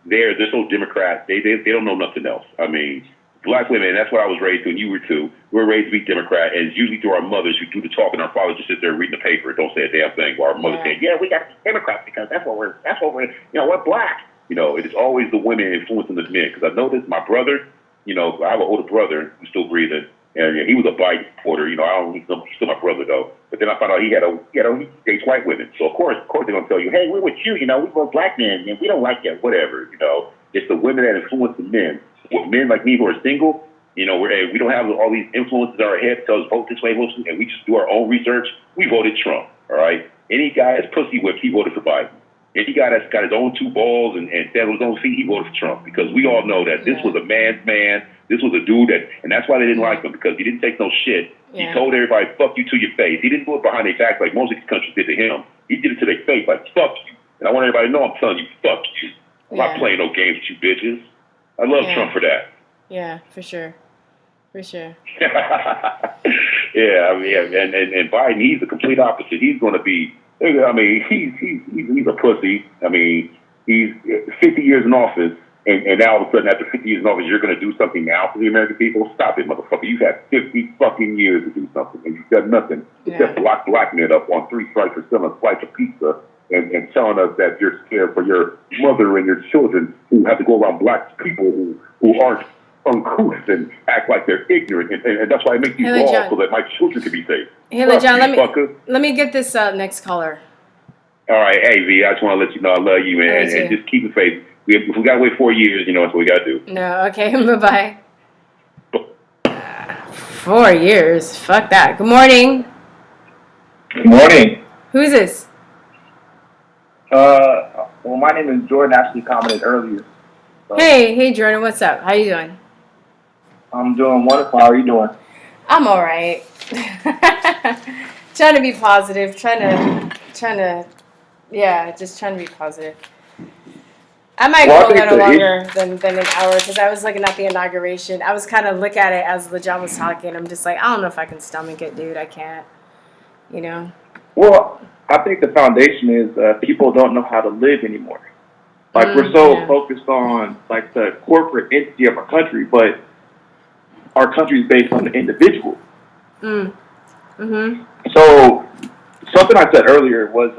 they're so Democrat. They don't know nothing else. I mean, black women, that's what I was raised to, and you were too. We were raised to be Democrat, and it's usually through our mothers who do the talking. Our fathers just sit there reading the paper and don't say a damn thing. While our mothers say, yeah, we got to be Democrats because that's what we're, we're black. You know, it is always the women influencing the men. Because I noticed my brother, you know, I have an older brother who's still breathing, and he was a Biden supporter. You know, he's still my brother though. But then I found out he dates white women. So of course they're gonna tell you, hey, we're with you. You know, we both black men, and we don't like that. Whatever. You know, it's the women that influence the men. With men like me who are single, you know, we don't have all these influences in our head to tell us vote this way, and we just do our own research. We voted Trump, all right? Any guy that's pussy whipped, he voted for Biden. Any guy that's got his own two balls and stands on his own feet, he voted for Trump because we all know that this was a man's man. This was a dude and that's why they didn't like him because he didn't take no shit. Yeah. He told everybody, fuck you to your face. He didn't do it behind their back like most of these countries did to him. He did it to their face like, fuck you. And I want everybody to know I'm telling you, fuck you. I'm not playing no games with you bitches. I love Trump for that. Yeah, for sure. For sure. Yeah, I mean, and Biden, he's the complete opposite. He's going to be, I mean, he's a pussy. I mean, he's 50 years in office, and now all of a sudden, after 50 years in office, you're going to do something now for the American people? Stop it, motherfucker. You've had 50 fucking years to do something, and you've done nothing except lock black men up on 3 strikes for selling a slice of pizza. And telling us that you're scared for your mother and your children who have to go around black people who aren't uncouth and act like they're ignorant. And that's why I make these laws so that my children can be safe. Haley John, let me get this next caller. All right. Hey, V, I just want to let you know I love you, man. And just keep it faith. If we got to wait 4 years, you know, that's what we got to do. No, okay. Bye-bye. 4 years? Fuck that. Good morning. Good morning. Who's this? Well, my name is Jordan. Actually, commented earlier. So. Hey, Jordan. What's up? How you doing? I'm doing wonderful. How are you doing? I'm all right. Trying to be positive. Trying to, just trying to be positive. I might go a little longer than an hour because I was looking at the inauguration. I was kind of look at it as LeJohn was talking. I'm just like, I don't know if I can stomach it, dude. I can't. You know? Well, I think the foundation is people don't know how to live anymore. Like, we're so focused on, like, the corporate entity of our country, but our country is based on the individual. So, something I said earlier was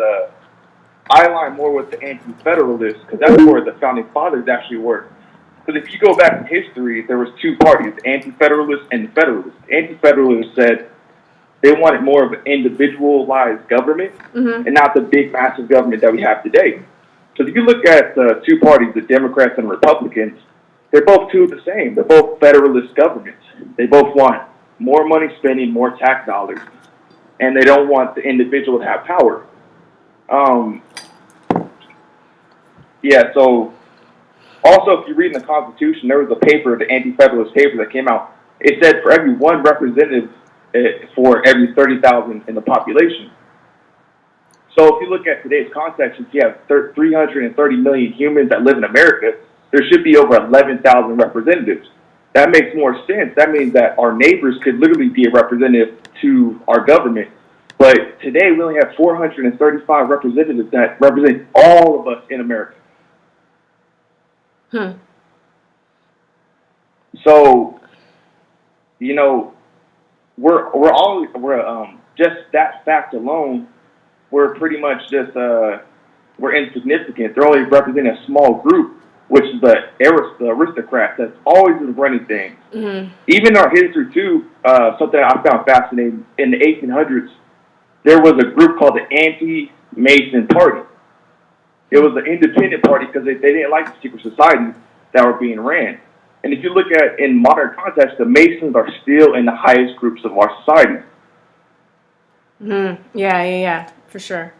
I align more with the anti-federalists because that's where the founding fathers actually were. Because if you go back in history, there was two parties, the anti-federalists and the federalists. The anti-federalists said they wanted more of an individualized government and not the big, massive government that we have today. So if you look at the two parties, the Democrats and Republicans, they're both two of the same. They're both federalist governments. They both want more money spending, more tax dollars, and they don't want the individual to have power. So also if you read in the Constitution, there was a paper, the anti-federalist paper that came out. It said for every one representative for every 30,000 in the population. So if you look at today's context, if you have 330 million humans that live in America, there should be over 11,000 representatives. That makes more sense. That means that our neighbors could literally be a representative to our government. But today we only have 435 representatives that represent all of us in America. So, you know, we're just that fact alone, we're pretty much just we're insignificant. They're only representing a small group, which is the aristocrats that's always been running things. Even in our history too, something I found fascinating, in the 1800s, there was a group called the Anti-Mason Party. It was an independent party because they didn't like the secret societies that were being ran. And if you look at in modern context, the Masons are still in the highest groups of our society. Yeah, for sure.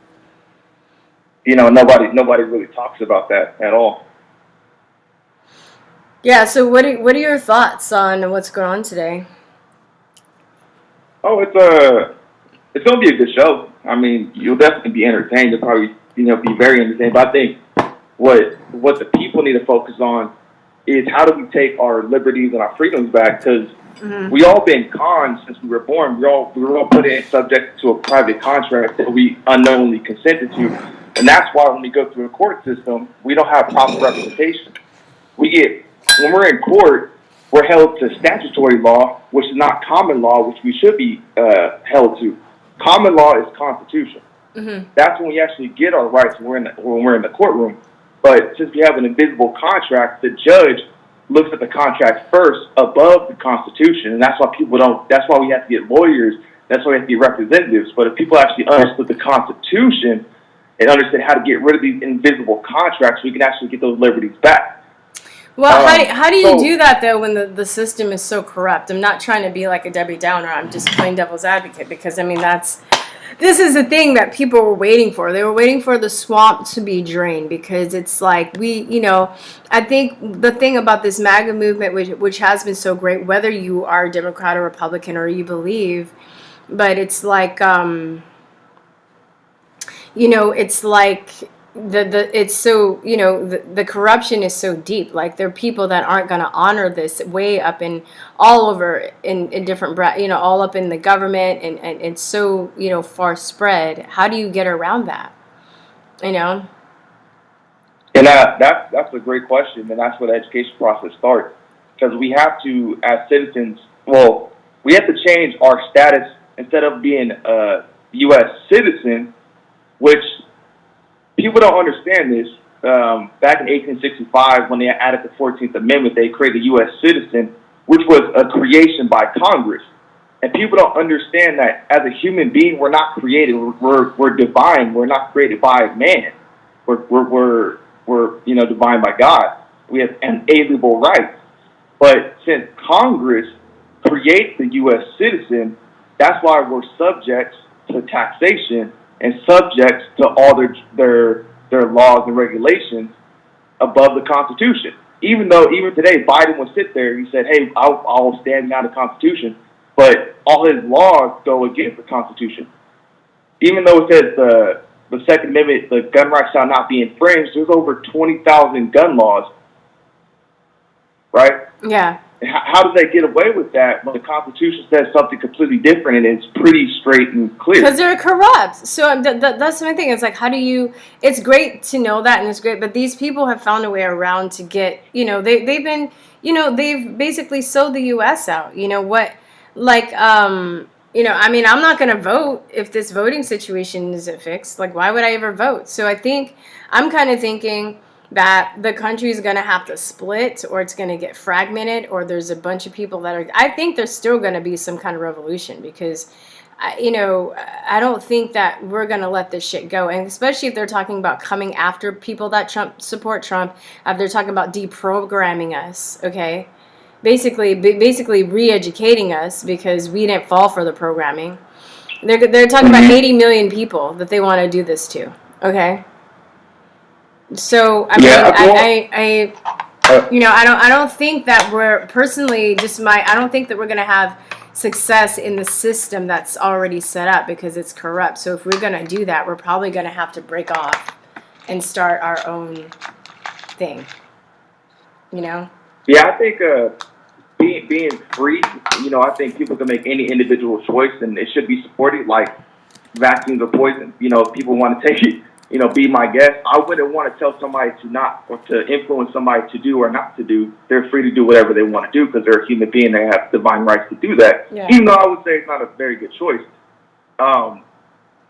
You know, nobody really talks about that at all. Yeah. So what are your thoughts on what's going on today? Oh, it's gonna be a good show. I mean, you'll definitely be entertained. You'll probably be very entertained. But I think what the people need to focus on is how do we take our liberties and our freedoms back? Because we all been conned since we were born. We were all put in subject to a private contract that we unknowingly consented to, and that's why when we go through a court system, we don't have proper representation. When we're in court, we're held to statutory law, which is not common law, which we should be held to. Common law is constitution. That's when we actually get our rights when we're in the courtroom. But since we have an invisible contract, the judge looks at the contract first above the Constitution, and that's why that's why we have to get lawyers, that's why we have to get representatives. But if people actually understood the Constitution and understood how to get rid of these invisible contracts, we can actually get those liberties back. Well, how do you do that, though, when the system is so corrupt? I'm not trying to be like a Debbie Downer. I'm just playing devil's advocate because, I mean, this is the thing that people were waiting for. They were waiting for the swamp to be drained because it's like I think the thing about this MAGA movement, which has been so great, whether you are Democrat or Republican or you believe, but it's like, it's like it's so, the corruption is so deep. Like, there are people that aren't going to honor this way up in all over in different, all up in the government, and it's so, far spread. How do you get around that? And that's a great question, and that's where the education process starts. Because we have to, as citizens, we have to change our status. Instead of being a U.S. citizen, which people don't understand this. Back in 1865, when they added the 14th Amendment, they created a U.S. citizen, which was a creation by Congress. And people don't understand that as a human being, we're not created. We're divine. We're not created by man. We're divine by God. We have inalienable rights. But since Congress creates the U.S. citizen, that's why we're subject to taxation and subject to all their laws and regulations above the Constitution. Even today, Biden would sit there, he said, hey, I'll stand down the Constitution, but all his laws go against the Constitution. Even though it says the Second Amendment, the gun rights shall not be infringed. There's over 20,000 gun laws, right? Yeah. How do they get away with that when the Constitution says something completely different and it's pretty straight and clear? Because they're corrupt. So that's my thing. It's like, how do you? It's great to know that, and it's great, but these people have found a way around to get. They've been. They've basically sold the U.S. out. I mean, I'm not going to vote if this voting situation isn't fixed. Like, why would I ever vote? So I'm kind of thinking that the country is going to have to split, or it's going to get fragmented, or there's a bunch of people that are, I think there's still going to be some kind of revolution, because, I don't think that we're going to let this shit go. And especially if they're talking about coming after people that support Trump, if they're talking about deprogramming us, okay? Basically re-educating us because we didn't fall for the programming. They're talking about 80 million people that they want to do this to, okay? So I don't think that we're personally I don't think that we're gonna have success in the system that's already set up, because it's corrupt. So if we're gonna do that, we're probably gonna have to break off and start our own thing. Yeah, I think being free, I think people can make any individual choice, and it should be supported. Like vaccines are poison. If people want to take it, be my guest. I wouldn't want to tell somebody to not, or to influence somebody to do or not to do. They're free to do whatever they want to do because they're a human being. They have divine rights to do that. Yeah. Even though I would say it's not a very good choice.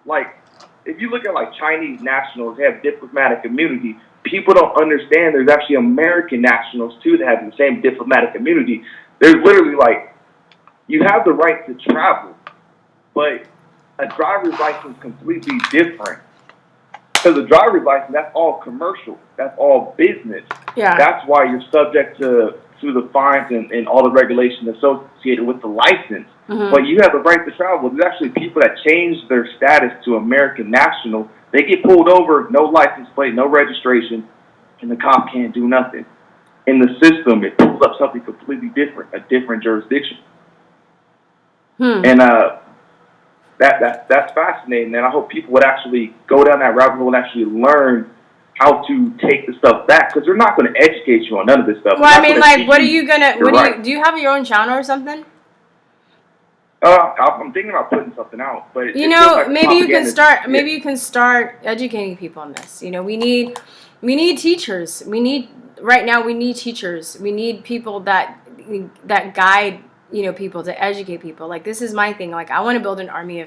Like, if you look at like Chinese nationals, they have diplomatic immunity. People don't understand there's actually American nationals too that have the same diplomatic immunity. There's literally like, you have the right to travel, but a driver's license is completely different. Because a driver's license, that's all commercial. That's all business. Yeah. That's why you're subject to the fines and all the regulations associated with the license. Mm-hmm. But you have the right to travel. There's actually people that change their status to American national. They get pulled over, no license plate, no registration, and the cop can't do nothing. In the system, it pulls up something completely different, a different jurisdiction. And that's fascinating, and I hope people would actually go down that rabbit hole and actually learn how to take the stuff back, because they're not going to educate you on none of this stuff. Well, I mean, like, what are you gonna? Do you have your own channel or something? I'm thinking about putting something out, but maybe you can start. Maybe you can start educating people on this. We need teachers. We need teachers. We need people that guide people, to educate people. Like, this is my thing. Like, I want to build an army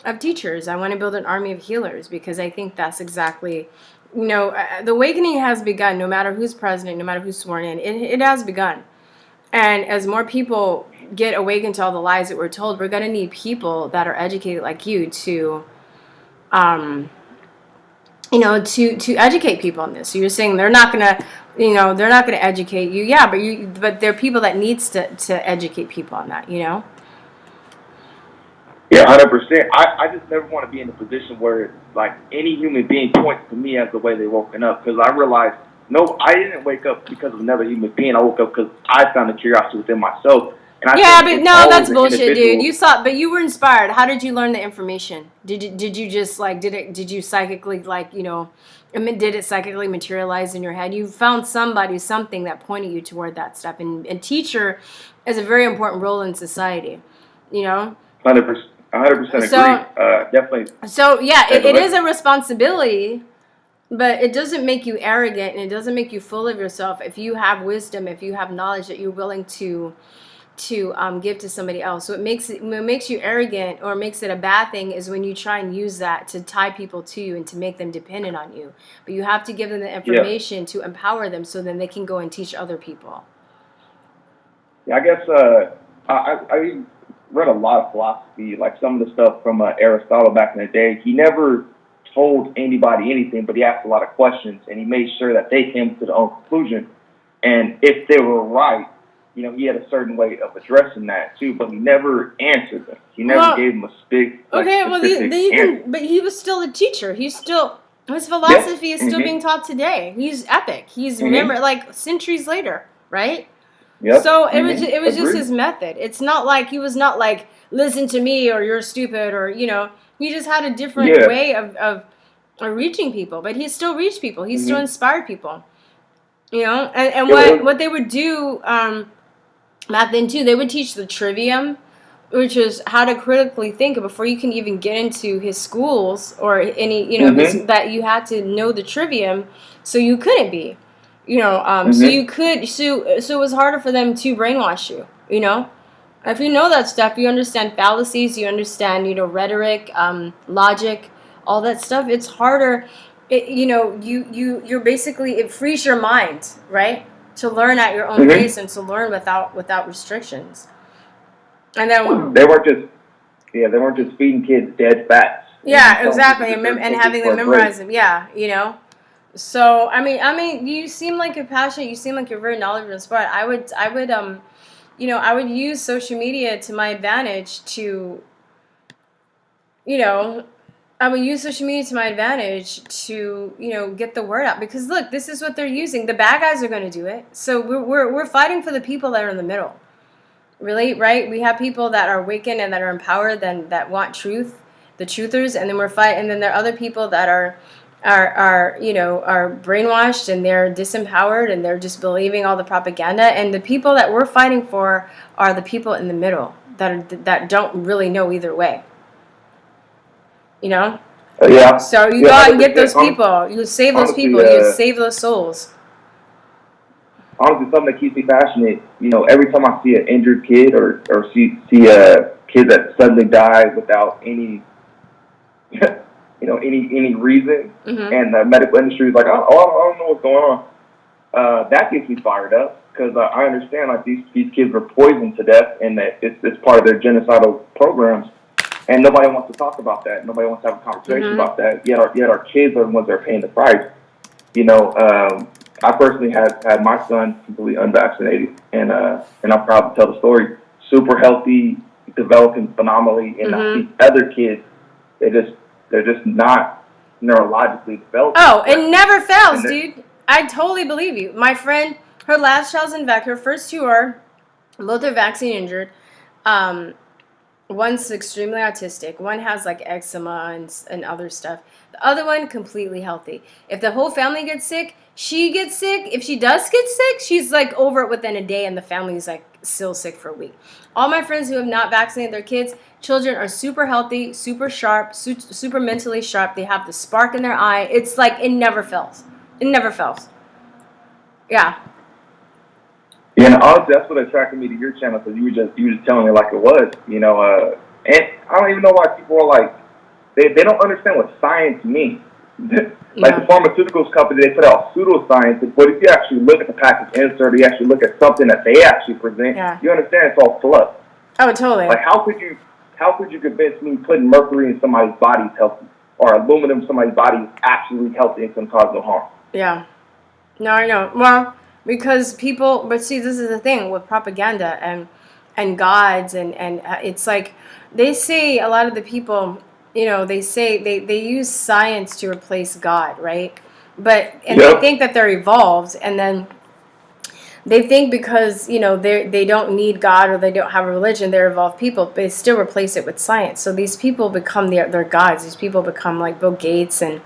of teachers. I want to build an army of healers, because I think that's exactly, the awakening has begun. No matter who's president, no matter who's sworn in, it has begun. And as more people get awakened to all the lies that we're told, we're going to need people that are educated like you to educate people on this. So you're saying they're not going to educate you. Yeah, but there are people that needs to educate people on that, Yeah, 100%. I just never want to be in a position where, like, any human being points to me as the way they're woken up, because I realized, no, I didn't wake up because of another human being. I woke up because I found a curiosity within myself. And that's bullshit, dude. You were inspired. How did you learn the information? Did you just did you psychically did it psychically materialize in your head? You found something that pointed you toward that stuff. And teacher is a very important role in society, 100%. 100% agree. Definitely. So yeah, it is a responsibility, but it doesn't make you arrogant, and it doesn't make you full of yourself if you have wisdom, if you have knowledge that you're willing to give to somebody else. So what makes you arrogant, or makes it a bad thing, is when you try and use that to tie people to you and to make them dependent on you. But you have to give them the information to empower them, so then they can go and teach other people. Yeah, I guess I read a lot of philosophy, like some of the stuff from Aristotle back in the day. He never told anybody anything, but he asked a lot of questions, and he made sure that they came to their own conclusion. And if they were right, he had a certain way of addressing that too, but he never answered them. He never gave them a specific answer. But he was still a teacher. His philosophy is still being taught today. He's epic. He's remembered like centuries later, right? Yep. So it was just his method. It's not like he was not like, listen to me or you're stupid, or he just had a different way of or reaching people, but he still reached people. He still inspired people. You know, and what they would do back then too, they would teach the trivium, which is how to critically think before you can even get into his schools or any, you know, that you had to know the trivium, so you couldn't be, you know, so you could, so it was harder for them to brainwash you, you know. If you know that stuff, you understand fallacies, you understand, you know, rhetoric, logic, all that stuff. It's harder. You know, you're basically, it frees your mind, right, to learn at your own pace and to learn without restrictions. And then they weren't just feeding kids dead facts. Yeah, exactly, and having them memorize them. Yeah, you know. So I mean, you seem like you're passionate. You seem like you're very knowledgeable and smart. I would you know, I would use social media to my advantage to, you know, I would use social media to my advantage to, you know, get the word out. Because look, this is what they're using. The bad guys are going to do it. So we're fighting for the people that are in the middle. Really, right? We have people that are awakened and that are empowered, and that want truth, the truthers, and then we're fighting. And then there are other people that are you know, are brainwashed and they're disempowered and they're just believing all the propaganda. And the people that we're fighting for are the people in the middle that don't really know either way. You know? Yeah. So you go out and get those people. You save those people. You save those souls. Honestly, something that keeps me passionate, you know, every time I see an injured kid or see a kid that suddenly dies without any, you know, any reason, and the medical industry is like, oh, I don't know what's going on. That gets me fired up, because I understand, like, these kids were poisoned to death, and that it's part of their genocidal programs. And nobody wants to talk about that. Nobody wants to have a conversation about that. Yet our kids are the ones that are paying the price. You know, I personally had my son completely unvaccinated, and I'm proud to tell the story. Super healthy, developing phenomenally, and I see other kids, they're just not neurologically developed. Oh, it never fails, dude. I totally believe you. My friend, her last child's in vac. Her first two are, both are vaccine injured. One's extremely autistic. One has like eczema and other stuff. The other one completely healthy. If the whole family gets sick, she gets sick. If she does get sick, she's like over it within a day, and the family's like still sick for a week. All my friends who have not vaccinated their kids, children, are super healthy, super sharp, super mentally sharp. They have the spark in their eye. It's like it never fails. It never fails. Yeah. Yeah, and honestly, that's what attracted me to your channel, because you were just telling it like it was, you know. And I don't even know why people are like, they don't understand what science means. Like the pharmaceuticals company, they put out pseudoscience, but if you actually look at the package insert, or you actually look at something that they actually present, you understand it's all fluff. Oh, totally. Like how could you convince me putting mercury in somebody's body is healthy, or aluminum in somebody's body is actually healthy and can cause no harm? Yeah. No, I know. Well, because people, but see, this is the thing with propaganda and gods, and it's like they say, a lot of the people, you know, they say they use science to replace God, right? But they think that they're evolved, and then they think because, you know, they don't need God or they don't have a religion, they're evolved people, but they still replace it with science. So these people become their gods. These people become like Bill Gates and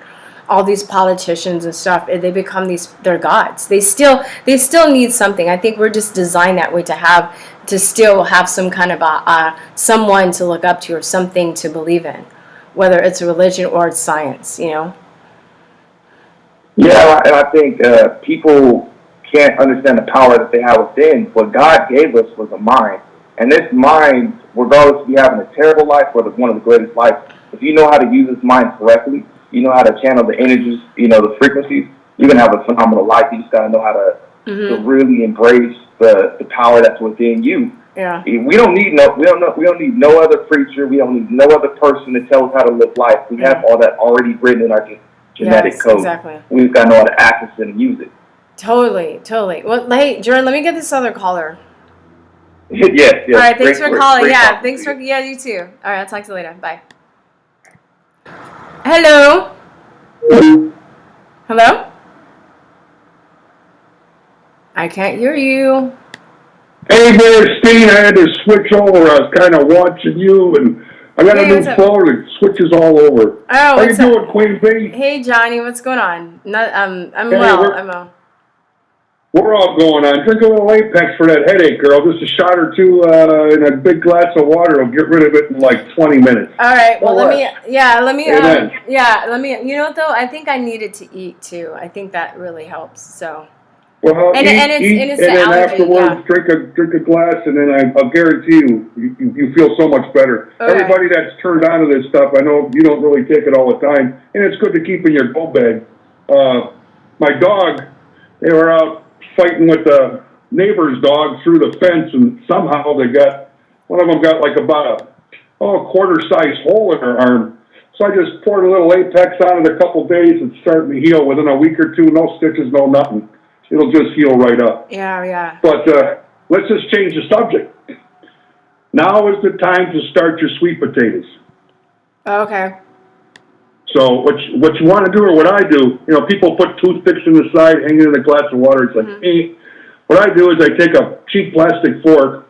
all these politicians and stuff. They become their gods. They still need something. I think we're just designed that way to still have some kind of someone to look up to or something to believe in, whether it's a religion or it's science, you know? Yeah, and I think people can't understand the power that they have within. What God gave us was a mind. And this mind, regardless if you're having a terrible life or one of the greatest lives, if you know how to use this mind correctly, you know how to channel the energies, you know, the frequencies, you're gonna have a phenomenal life. You just gotta know how to really embrace the power that's within you. Yeah. We don't need no other preacher. We don't need no other person to tell us how to live life. We have all that already written in our genetic code. Exactly. We've got to know how to access it and use it. Totally. Well, hey, Jordan, let me get this other caller. yes. All right, thanks for calling. Yeah, you too. All right, I'll talk to you later. Bye. Hello? Hello? I can't hear you. Hey there, Steve. I had to switch over. I was kind of watching you, and I got a new phone. It's switches all over. Oh, How you what's up? doing, Queen Bee? Hey, Johnny, what's going on? I'm Hey, well. I'm well. We're all going on. Drink a little Apex for that headache, girl. Just a shot or two in a big glass of water will get rid of it in like 20 minutes. All right. Well, let me. Amen. You know what though? I think I needed to eat too. I think that really helps. So. Well, And eat, it's the and then allergy, afterwards drink a glass, and then I'll guarantee you feel so much better. Okay. Everybody that's turned on to this stuff, I know you don't really take it all the time, and it's good to keep in your go bag. My dog, they were out fighting with the neighbor's dog through the fence, and somehow one of them got like about a quarter-sized hole in her arm. So I just poured a little Apex on it a couple days. It's starting to heal within a week or two. No stitches, no nothing. It'll just heal right up. Yeah. But let's just change the subject. Now is the time to start your sweet potatoes. Okay. So what you want to do, or what I do, people put toothpicks in the side, hanging in a glass of water. It's like, What I do is I take a cheap plastic fork,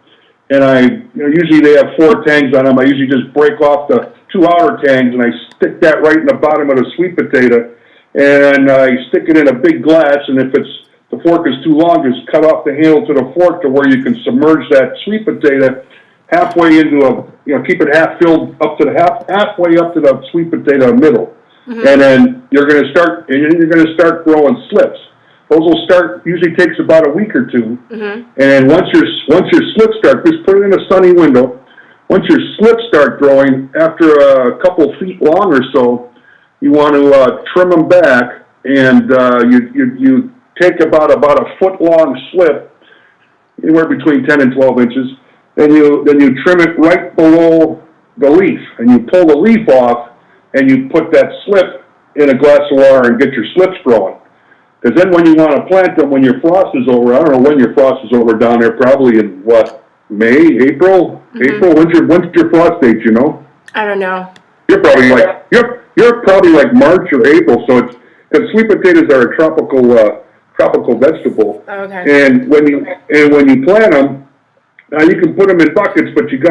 and usually they have 4 tangs on them. I usually just break off the 2 outer tangs, and I stick that right in the bottom of the sweet potato, and I stick it in a big glass, and if the fork is too long, just cut off the handle to the fork to where you can submerge that sweet potato halfway into keep it half filled up to halfway up to the sweet potato middle. And then you're going to start growing slips. Those will usually takes about a week or two. And once your slips start, just put it in a sunny window. Once your slips start growing, after a couple feet long or so, you want to trim them back, and you take about a foot long slip, anywhere between 10 and 12 inches. Then you trim it right below the leaf, and you pull the leaf off, and you put that slip in a glass of water and get your slips growing. Because then when you want to plant them, when your frost is over, I don't know when your frost is over down there, probably in May, April? April? When's your frost date, I don't know. You're probably like March or April, so because sweet potatoes are a tropical vegetable. Okay. And when you plant them, now you can put them in buckets, but you're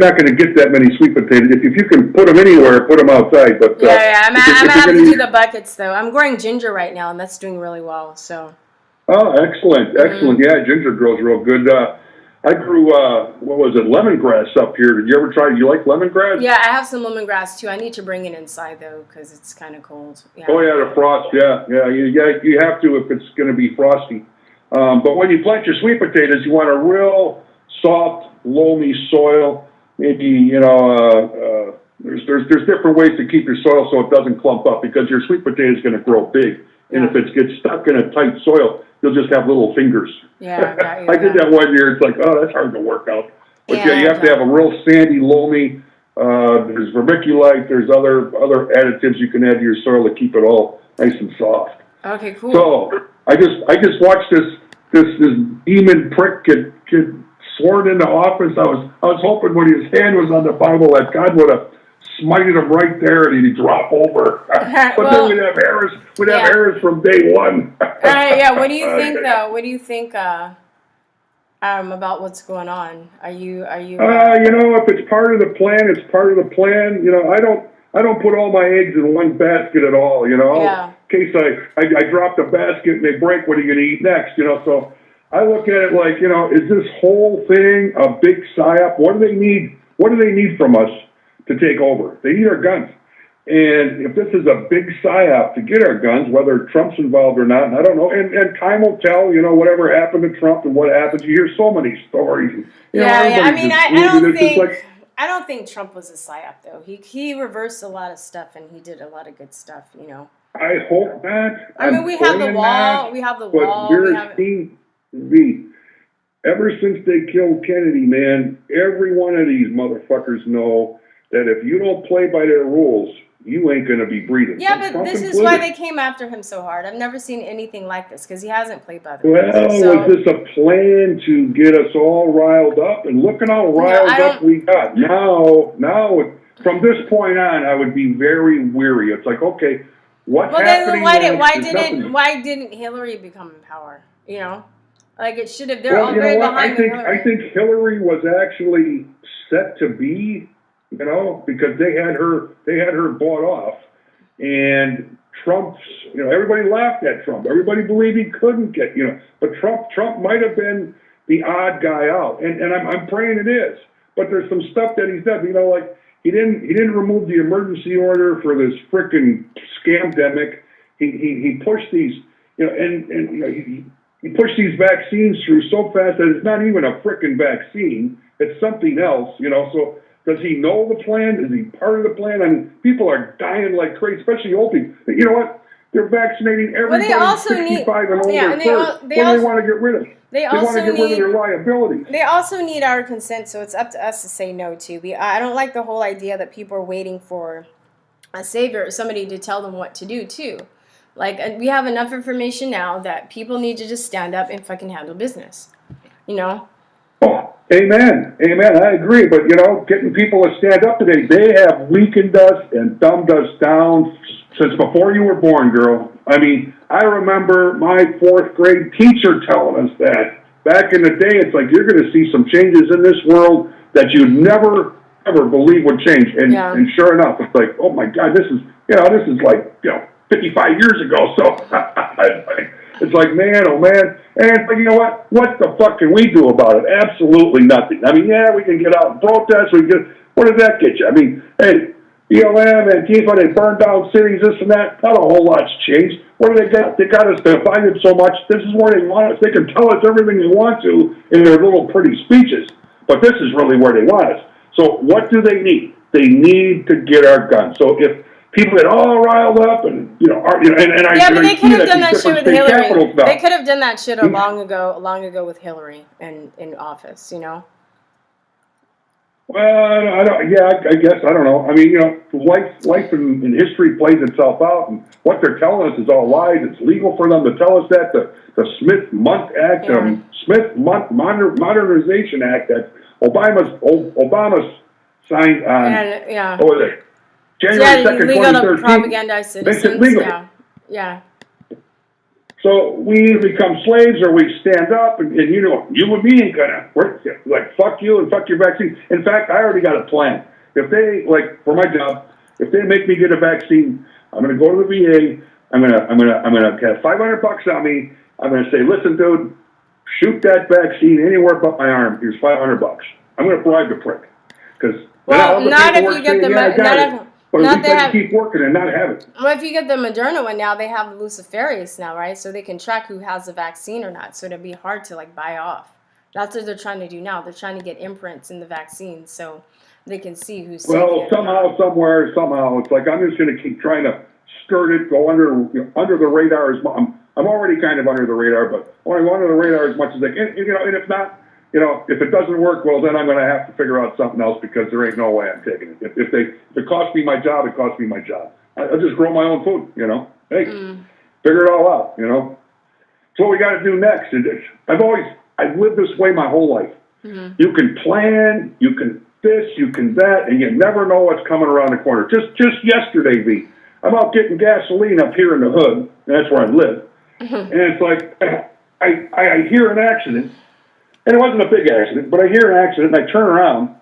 not going to get that many sweet potatoes. If you can put them anywhere, put them outside. But I'm gonna have to do the buckets though. I'm growing ginger right now, and that's doing really well. So. Oh, excellent. Yeah, ginger grows real good. I grew lemongrass up here. Did you ever try? Do you like lemongrass? Yeah, I have some lemongrass too. I need to bring it inside though, because it's kind of cold. Yeah. Oh yeah, the frost. Yeah. You have to if it's going to be frosty. But when you plant your sweet potatoes, you want a real soft, loamy soil. Maybe there's different ways to keep your soil so it doesn't clump up, because your sweet potato is going to grow big, and if it gets stuck in a tight soil, you'll just have little fingers. Yeah, got you, I did that one year. It's like, that's hard to work out. But you have to have a real sandy, loamy. There's vermiculite. There's other additives you can add to your soil to keep it all nice and soft. Okay, cool. So I just watched this demon prick get sworn into office. I was hoping when his hand was on the Bible that God would have smited him right there and he'd drop over. But then we'd have errors. We'd have errors from day one. What do you think though? What do you think about what's going on? Are you? If it's part of the plan, it's part of the plan. I don't put all my eggs in one basket at all. In case I drop the basket and they break, what are you going to eat next? So I look at it like, is this whole thing a big psyop? What do they need? What do they need from us to take over? They need our guns. And if this is a big psyop to get our guns, whether Trump's involved or not, I don't know. And time will tell, whatever happened to Trump and what happened. You hear so many stories. I don't think Trump was a psyop though. He reversed a lot of stuff and he did a lot of good stuff, I hope not. I mean, we have the wall. We have the wall. Ever since they killed Kennedy, man, every one of these motherfuckers know that if you don't play by their rules, you ain't going to be breathing. Yeah, but this is why they came after him so hard. I've never seen anything like this because he hasn't played by the rules. Well, was this a plan to get us all riled up? And look at how riled up we got. Now, from this point on, I would be very weary. It's like, okay, what's happening? Why didn't Hillary become in power? Like it should have. They're all very behind Hillary. I think Hillary was actually set to be you know, because they had her bought off, and Trump's, you know, everybody laughed at Trump. Everybody believed he couldn't get, you know, but Trump might have been the odd guy out, and I'm praying it is. But there's some stuff that he's done, you know, like he didn't remove the emergency order for this frickin' scamdemic. He pushed these, you know, and you know, he pushed these vaccines through so fast that it's not even a frickin' vaccine. It's something else, you know. So does he know the plan? Is he part of the plan? I mean, people are dying like crazy, especially old people. You know what? They're vaccinating everybody 65 and older. Yeah, and what do they want to get rid of? They want to get rid of their liabilities. They also need our consent, so it's up to us to say no to. I don't like the whole idea that people are waiting for a savior or somebody to tell them what to do, too. Like, we have enough information now that people need to just stand up and fucking handle business. You know? Oh, amen. Amen. I agree. But, you know, getting people to stand up today, they have weakened us and dumbed us down since before you were born, girl. I mean, I remember my 4th grade teacher telling us that. Back in the day, it's like you're going to see some changes in this world that you'd never, ever believe would change. And sure enough, it's like, oh, my God, this is like, you know, 55 years ago, so it's like, man, oh man, and you know what? What the fuck can we do about it? Absolutely nothing. I mean, yeah, we can get out and protest. What does that get you? I mean, hey, BLM and Antifa, they burned down cities, this and that. Not a whole lot's changed. What do they got? They got us divided so much. This is where they want us. They can tell us everything they want to in their little pretty speeches, but this is really where they want us. So what do they need? They need to get our guns. So if people get all riled up and, you know, but they could have done that shit with Hillary. They could have done that shit long ago with Hillary and in office, you know? Well, I guess, I don't know. I mean, you know, life in history plays itself out, and what they're telling us is all lies. It's legal for them to tell us that. The Smith-Mundt Act, Smith-Mundt Modernization Act that Obama signed on, what was it? January 2nd, legal 2013, to propagandize citizens. makes it legal. Yeah. So we either become slaves or we stand up, and you know, you and me ain't gonna work. Like, fuck you and fuck your vaccine. In fact, I already got a plan. If they, like, for my job, if they make me get a vaccine, I'm gonna go to the VA. I'm gonna have $500 on me. I'm gonna say, listen, dude, shoot that vaccine anywhere but my arm. Here's $500. I'm gonna bribe the prick, because not if you get the But at least I can keep working and not have it. Well, if you get the Moderna one now, they have the Luciferius now, right? So they can track who has the vaccine or not. So it'll be hard to, like, buy off. That's what they're trying to do now. They're trying to get imprints in the vaccine so they can see who's taking it. Well, somehow, it's like I'm just going to keep trying to skirt it, go under the radar as much. I'm already kind of under the radar, but I want to go under the radar as much as I can. You know, and if not, you know, if it doesn't work, well, then I'm going to have to figure out something else because there ain't no way I'm taking it. If it costs me my job, it costs me my job. I'll just grow my own food, you know. Hey, figure it all out, you know. So what we got to do next. I've lived this way my whole life. Mm-hmm. You can plan, you can this, you can that, and you never know what's coming around the corner. Just yesterday, V, I'm out getting gasoline up here in the hood, and that's where I live. Mm-hmm. And it's like, I hear an accident. And it wasn't a big accident, but I hear an accident, and I turn around,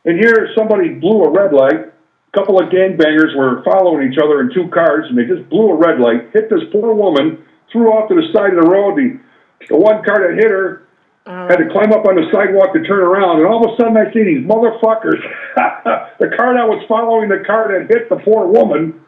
and here somebody blew a red light. A couple of gangbangers were following each other in 2 cars, and they just blew a red light, hit this poor woman, threw off to the side of the road. The one car that hit her had to climb up on the sidewalk to turn around, and all of a sudden I see these motherfuckers. The car that was following the car that hit the poor woman,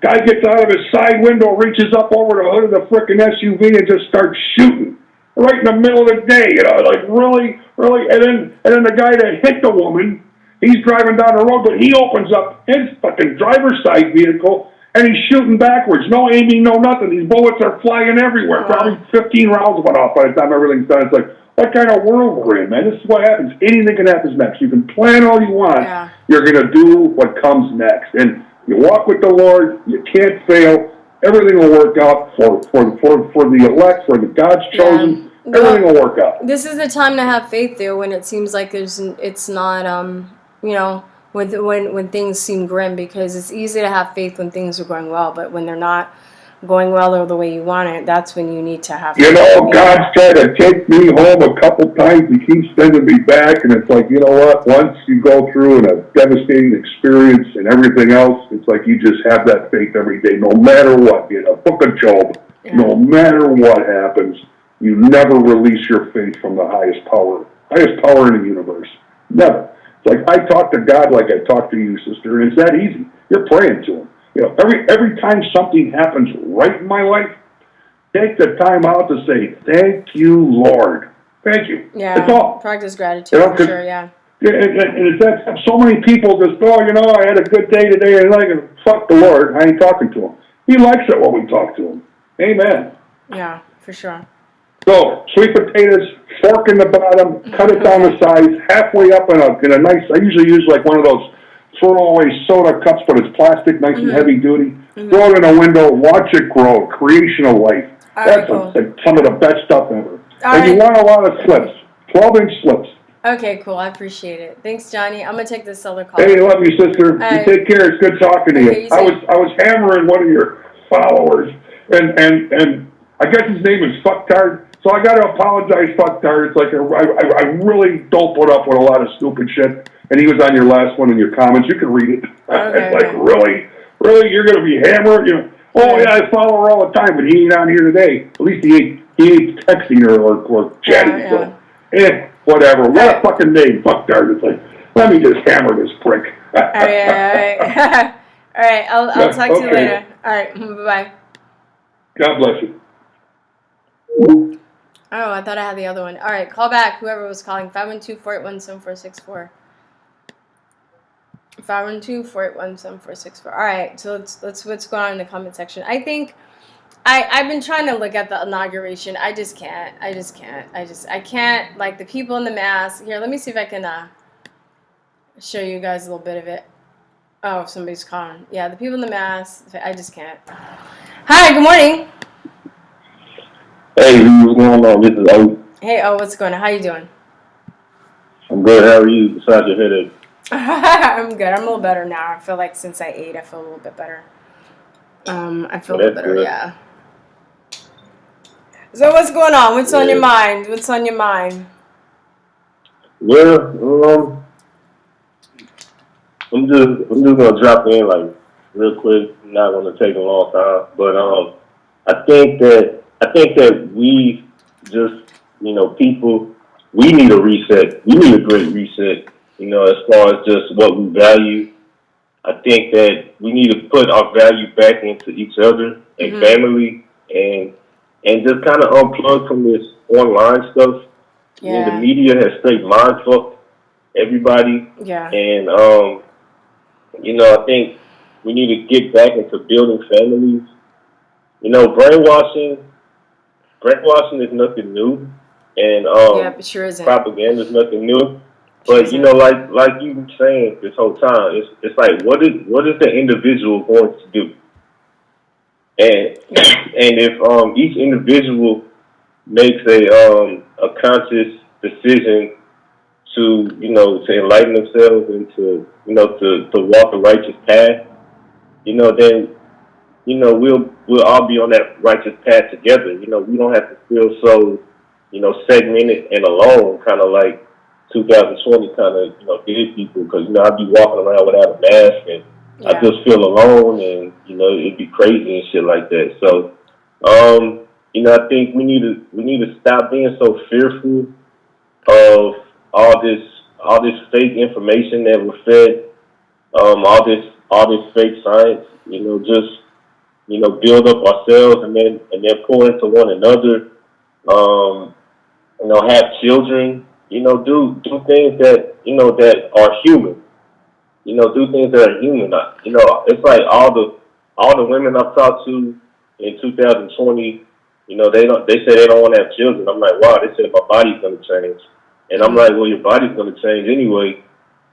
guy gets out of his side window, reaches up over the hood of the frickin' SUV, and just starts shooting. Right in the middle of the day, you know, like really, and then the guy that hit the woman, he's driving down the road, but he opens up his fucking driver's side vehicle, and he's shooting backwards, no aiming, no nothing. These bullets are flying everywhere. Probably 15 rounds went off by the time everything's done. It's like, what kind of world we're in, man? This is what happens. Anything can happen next. You can plan all you want. Yeah. You're going to do what comes next, and you walk with the Lord. You can't fail. Everything will work out for the elect, for the God's chosen. Yeah. Everything will work out. This is the time to have faith, though, when it seems like it's not, you know, when things seem grim, because it's easy to have faith when things are going well, but when they're not, going well or the way you want it, that's when you need to have. You know, God's tried to take me home a couple times. He keeps sending me back, and it's like, you know what? Once you go through a devastating experience and everything else, it's like you just have that faith every day, no matter what. You know, Book of Job. Yeah. No matter what happens, you never release your faith from the highest power in the universe. Never. It's like I talk to God like I talk to you, sister, and it's that easy. You're praying to Him. You know, every time something happens right in my life, take the time out to say, thank you, Lord. Thank you. Yeah. That's all. Practice gratitude, for sure, yeah. And it's that so many people just, oh, you know, I had a good day today, and like, fuck the Lord. I ain't talking to Him. He likes it when we talk to Him. Amen. Yeah, for sure. So, sweet potatoes, fork in the bottom, cut it down the sides, halfway up in a nice, I usually use like one of those throwaway soda cups, but it's plastic, nice and heavy duty. Throw it in a window, watch it grow, creation of life. That's some of the best stuff ever. You want a lot of slips, 12-inch slips. Okay, cool. I appreciate it. Thanks, Johnny. I'm gonna take this other call. Hey, love you, sister. You take care. It's good talking to you. I was hammering one of your followers, and I guess his name is Fucktard. So I got to apologize, Fucktard. It's like I really don't put up with a lot of stupid shit. And he was on your last one in your comments. You can read it. Okay. It's like, really, you're going to be hammering? You know, oh yeah, I follow her all the time, but he ain't on here today. At least he ain't texting her or chatting. So, whatever. What a fucking name, Fucktard. It's like, let me just hammer this prick. All right. All right. I'll talk to you later. All right. Bye-bye. God bless you. Oh, I thought I had the other one. All right, call back. Whoever was calling, 512-481-7464. 512-481-7464. All right, so let's what's going on in the comment section. I think I've been trying to look at the inauguration. I just can't. I can't. Like the people in the mask. Here, let me see if I can show you guys a little bit of it. Oh, somebody's calling. Yeah, the people in the mask. I just can't. Hi, good morning. Hey, what's going on? This is O. Hey, O, what's going on? How you doing? I'm good. How are you? Besides your headache. I'm good. I'm a little better now. I feel like since I ate, I feel a little bit better. I feel a little better, yeah. So what's going on? What's on your mind? What's on your mind? Well, I'm just gonna drop in like real quick. I'm not gonna take a long time, but I think that we just, you know, people, we need a reset. We need a great reset, you know, as far as just what we value. I think that we need to put our value back into each other and family and just kind of unplug from this online stuff. Yeah. I mean, the media has straight mind fucked everybody. Yeah. And, you know, I think we need to get back into building families. You know, brainwashing is nothing new, and it sure isn't. Propaganda is nothing new. But you know, like you were saying this whole time, it's like what is the individual going to do? And if each individual makes a conscious decision to, you know, to enlighten themselves and to, you know, to walk a righteous path, you know, then, you know, we'll all be on that righteous path together. You know, we don't have to feel so, you know, segmented and alone, kind of like 2020 kind of, you know, did people, because, you know, I'd be walking around without a mask and I just feel alone, and, you know, it'd be crazy and shit like that. So, you know, I think we need to stop being so fearful of all this fake information that we're fed, all this fake science. You know, just, you know, build up ourselves and then pour into one another. You know, have children. You know, do things that, you know, that are human. You know, do things that are human. You know, it's like all the women I've talked to in 2020. You know, they say they don't want to have children. I'm like, wow. They said my body's gonna change, and I'm like, well, your body's gonna change anyway.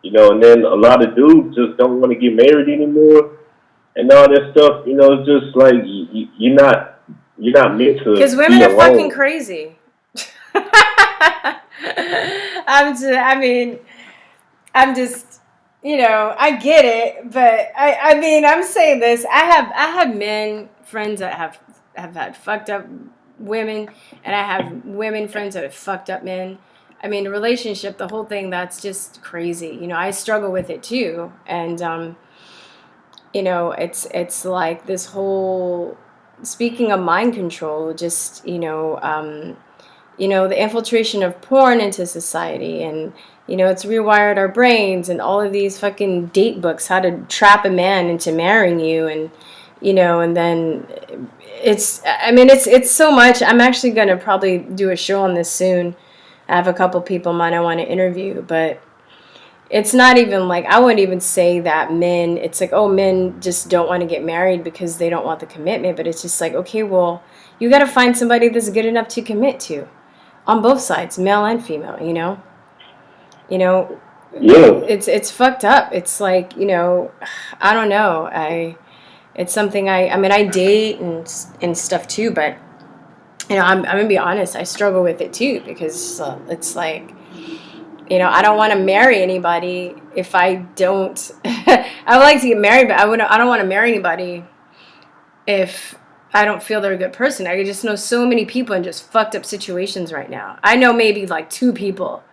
You know, and then a lot of dudes just don't want to get married anymore. And all that stuff, you know, it's just like you're not meant to. Because women are fucking crazy. you know, I get it, but I mean, I'm saying this. I have men friends that have had fucked up women, and I have women friends that have fucked up men. I mean, the relationship, the whole thing, that's just crazy. You know, I struggle with it too, and you know, it's like this whole, speaking of mind control, just you know, the infiltration of porn into society, and you know, it's rewired our brains, and all of these fucking date books, how to trap a man into marrying you, and you know, and then I mean, it's so much. I'm actually gonna probably do a show on this soon. I have a couple people in mind I want to interview, but it's not even like, I wouldn't even say that men, it's like, oh, men just don't want to get married because they don't want the commitment, but it's just like, okay, well, you got to find somebody that's good enough to commit to, on both sides, male and female, you know? Yeah. It's fucked up. It's like, you know, I don't know. It's something I mean, I date and stuff too, but you know, I'm gonna be honest, I struggle with it too, because it's like, you know, I don't want to marry anybody if I don't. I would like to get married, but I don't want to marry anybody if I don't feel they're a good person. I just know so many people in just fucked up situations right now. I know maybe like 2 people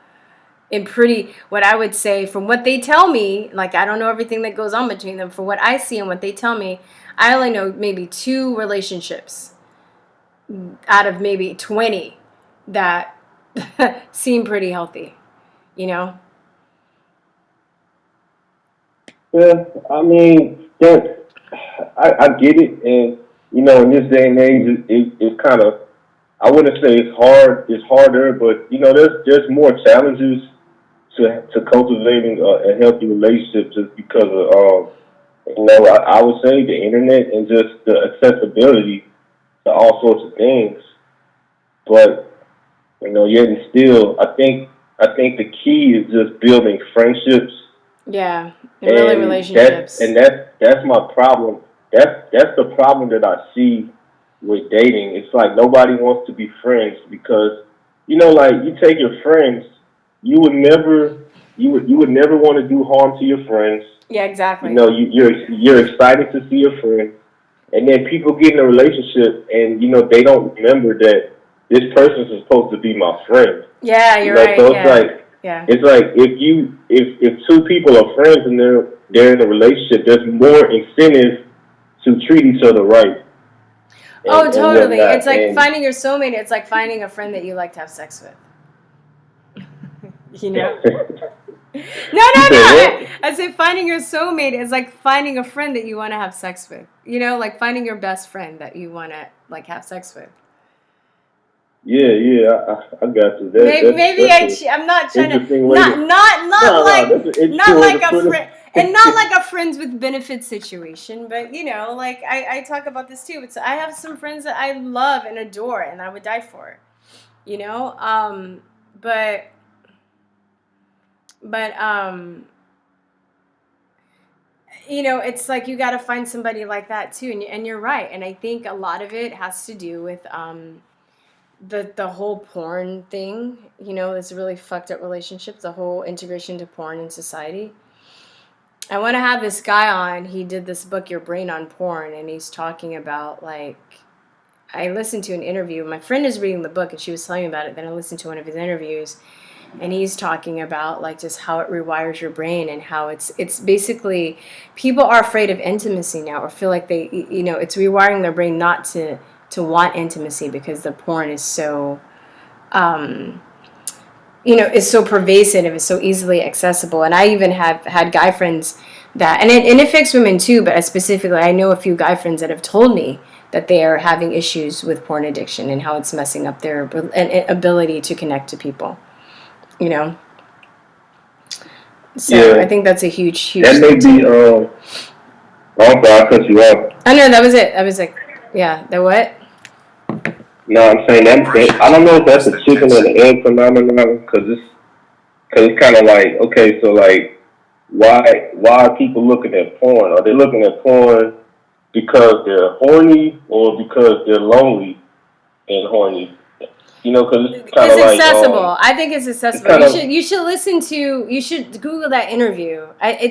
in pretty, what I would say, from what they tell me, like, I don't know everything that goes on between them. From what I see and what they tell me, I only know maybe 2 relationships out of maybe 20 that seem pretty healthy, you know? Yeah, I mean, I get it, and you know, in this day and age, it's kind of, I wouldn't say it's hard. It's harder, but you know, there's more challenges to cultivating a healthy relationship, just because of you know, I would say the internet and just the accessibility to all sorts of things. But you know, yet and still, I think the key is just building friendships. Yeah, and really relationships. That's my problem. That's the problem that I see with dating. It's like nobody wants to be friends, because you know, like, you take your friends, you would never want to do harm to your friends. Yeah, exactly. You know, you're excited to see your friends, and then people get in a relationship, and you know, they don't remember that this person is supposed to be my friend. Yeah, you're you know, right. So yeah. it's like, yeah. It's like if 2 people are friends and they're in a relationship, there's more incentive to treat each other right. Oh, totally. It's like finding your soulmate. It's like finding a friend that you like to have sex with. You know? No. I say finding your soulmate is like finding a friend that you want to have sex with. You know, like finding your best friend that you want to like have sex with. Yeah, I got you. I'm not trying to not like a friend, and not like a friends with benefits situation, but you know, like I talk about this too. It's, I have some friends that I love and adore, and I would die for, you know. But you know, it's like you got to find somebody like that too, and you're right. And I think a lot of it has to do with the whole porn thing, you know, this really fucked up relationship, the whole integration to porn in society. I want to have this guy on. He did this book, Your Brain on Porn, and he's talking about, like, I listened to an interview. My friend is reading the book, and she was telling me about it. Then I listened to one of his interviews, and he's talking about, like, just how it rewires your brain, and how it's basically, people are afraid of intimacy now, or feel like they, you know, it's rewiring their brain not to want intimacy, because the porn is so, you know, is so pervasive, it's so easily accessible. And I even have had guy friends that, and it affects women too, but specifically, I know a few guy friends that have told me that they are having issues with porn addiction and how it's messing up their ability to connect to people, you know. So yeah. I think that's a huge that may be, oh, I'm sorry, I cut you off. Oh no, that was it. I was like, yeah, the what? No, I'm saying that I don't know if that's a chicken or the egg phenomenon, because it's kind of like, okay, so like, why are people looking at porn? Are they looking at porn because they're horny, or because they're lonely and horny? You know, because it's kind It's of like accessible. I think it's accessible. kind of You should listen to. You should Google that interview. I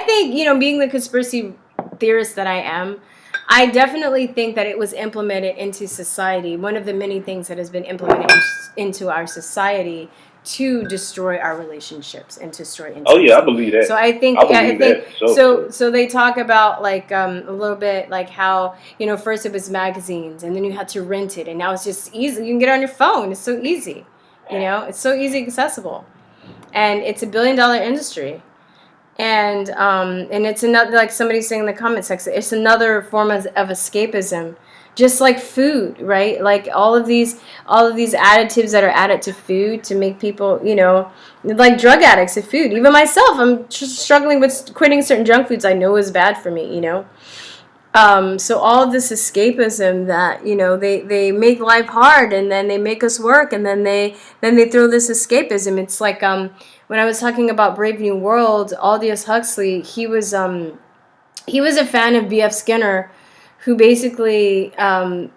think, being the conspiracy theorist that I am, I definitely think that it was implemented into society. One of the many things that has been implemented into our society to destroy our relationships and to destroy intimacy. oh yeah, I believe that. So I think that for sure. so they talk about like a little bit like how, first it was magazines and then you had to rent it, and now it's just easy. You can get it on your phone. It's so easy. It's so easy accessible. And it's $1 billion industry. And it's another, like somebody's saying in the comment section, it's another form of escapism. Just like food, right? Like all of these additives that are added to food to make people, like drug addicts of food. Even myself, I'm just struggling with quitting certain junk foods I know is bad for me, So all of this escapism that, they make life hard, and then they make us work, and then they throw this escapism. It's like when I was talking about Brave New World, Aldous Huxley, he was a fan of B.F. Skinner, who basically,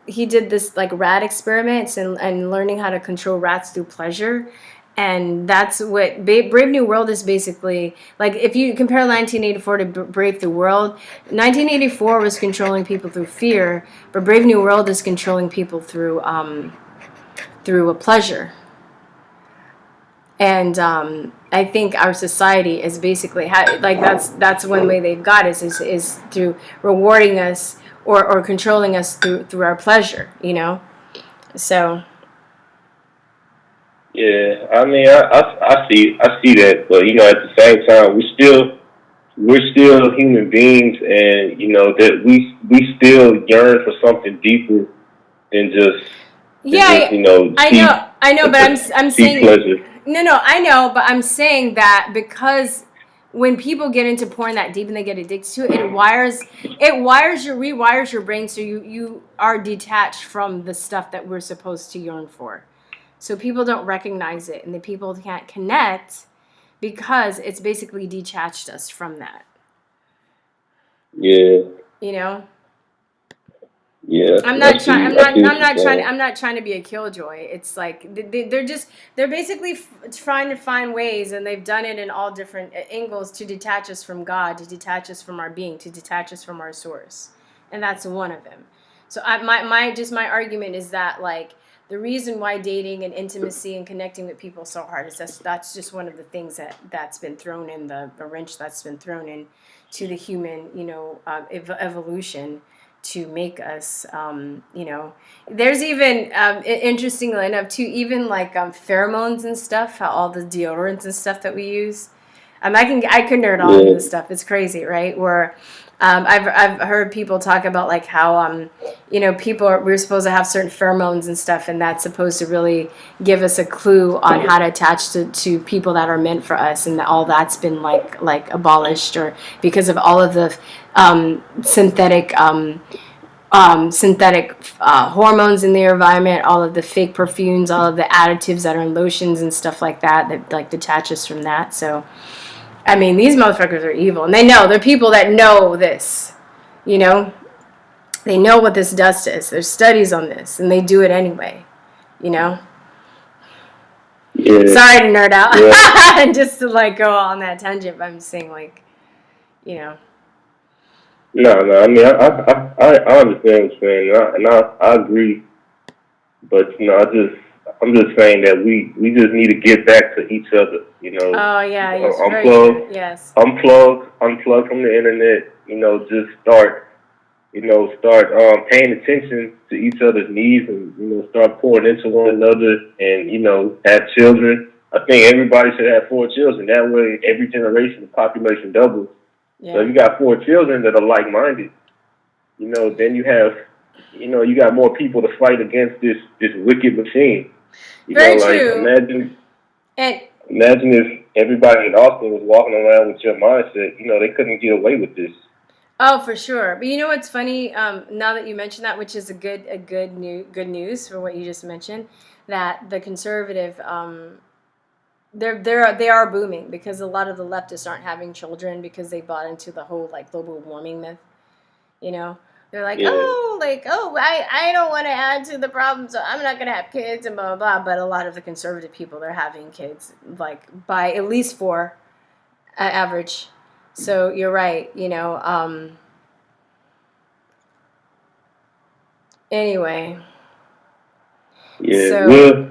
he did this like rat experiments and learning how to control rats through pleasure. And that's what Brave New World is basically. Like if you compare 1984 to Brave New World, 1984 was controlling people through fear, but Brave New World is controlling people through a pleasure. And I think our society is basically that's one way they've got us is through rewarding us or controlling us through our pleasure, So Yeah, I mean, I see that, but at the same time, we're still human beings, and that we still yearn for something deeper than just I know, but I'm saying pleasure. No, I know, but I'm saying that because when people get into porn that deep and they get addicted to it, rewires your brain, so you are detached from the stuff that we're supposed to yearn for. So people don't recognize it, and the people can't connect because it's basically detached us from that. Yeah. Yeah. I'm not trying to be a killjoy. It's like they're basically trying to find ways, and they've done it in all different angles to detach us from God, to detach us from our being, to detach us from our source, and that's one of them. So my argument is that like the reason why dating and intimacy and connecting with people is so hard is that's just one of the things that's been thrown in the wrench that's been thrown in to the human evolution. To make us, there's even, interestingly enough, too, even like pheromones and stuff, how all the deodorants and stuff that we use. I could nerd all into this stuff. It's crazy, right? Where I've heard people talk about like how we're supposed to have certain pheromones and stuff, and that's supposed to really give us a clue on how to attach to people that are meant for us, and all that's been like abolished, or because of all of the synthetic hormones in the environment, all of the fake perfumes, all of the additives that are in lotions and stuff like that like detach us from that. So I mean, these motherfuckers are evil, and they know. They're people that know this, They know what this does to us. There's studies on this, and they do it anyway, Yeah. Sorry to nerd out, Yeah. just to like go on that tangent, but I'm saying like, No, I mean, I understand what you're saying, and I agree, but I'm just saying that we just need to get back to each other, Oh yeah, it's very unplug, true. Yes. unplug from the internet, just start paying attention to each other's needs, and start pouring into one another, and have children. I think everybody should have 4 children. That way, every generation the population doubles. Yeah. So if you got 4 children that are like-minded, then you have, you got more people to fight against this wicked machine. Very true. Imagine if everybody in Austin was walking around with your mindset. They couldn't get away with this. Oh, for sure. But you know what's funny? Now that you mention that, which is a good news for what you just mentioned, that the conservative, they are booming because a lot of the leftists aren't having children because they bought into the whole like global warming myth, They're like, Yeah. I don't want to add to the problem, so I'm not gonna have kids and blah blah blah. But a lot of the conservative people, they're having kids like by at least 4 average. So you're right, you know. Anyway. Yeah. So, Well,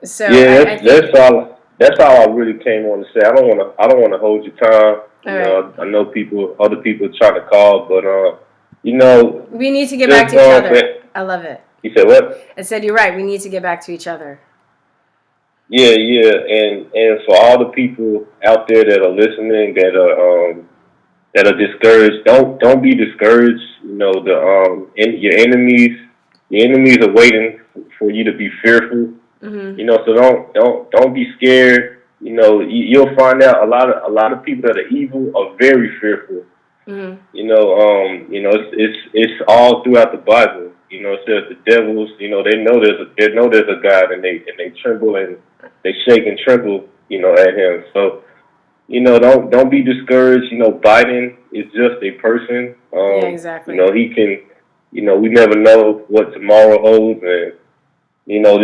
so yeah. I think, That's all. That's all I really came on to say. I don't want to hold your time. You know, I know other people are trying to call, but you know, we need to get back to each other. I love it. You said what? I said you're right. We need to get back to each other. Yeah, and for all the people out there that are listening that are discouraged, don't be discouraged. You know, your enemies are waiting for you to be fearful. Mm-hmm. You know, so don't be scared. You know, you'll find out a lot of people that are evil are very fearful. Mm-hmm. You know, it's all throughout the Bible. You know, it says the devils. You know, they know there's a God, and they tremble and they shake and tremble. You know, at him. So, you know, don't be discouraged. You know, Biden is just a person. Yeah, exactly. You know, he can. You know, we never know what tomorrow holds, and you know,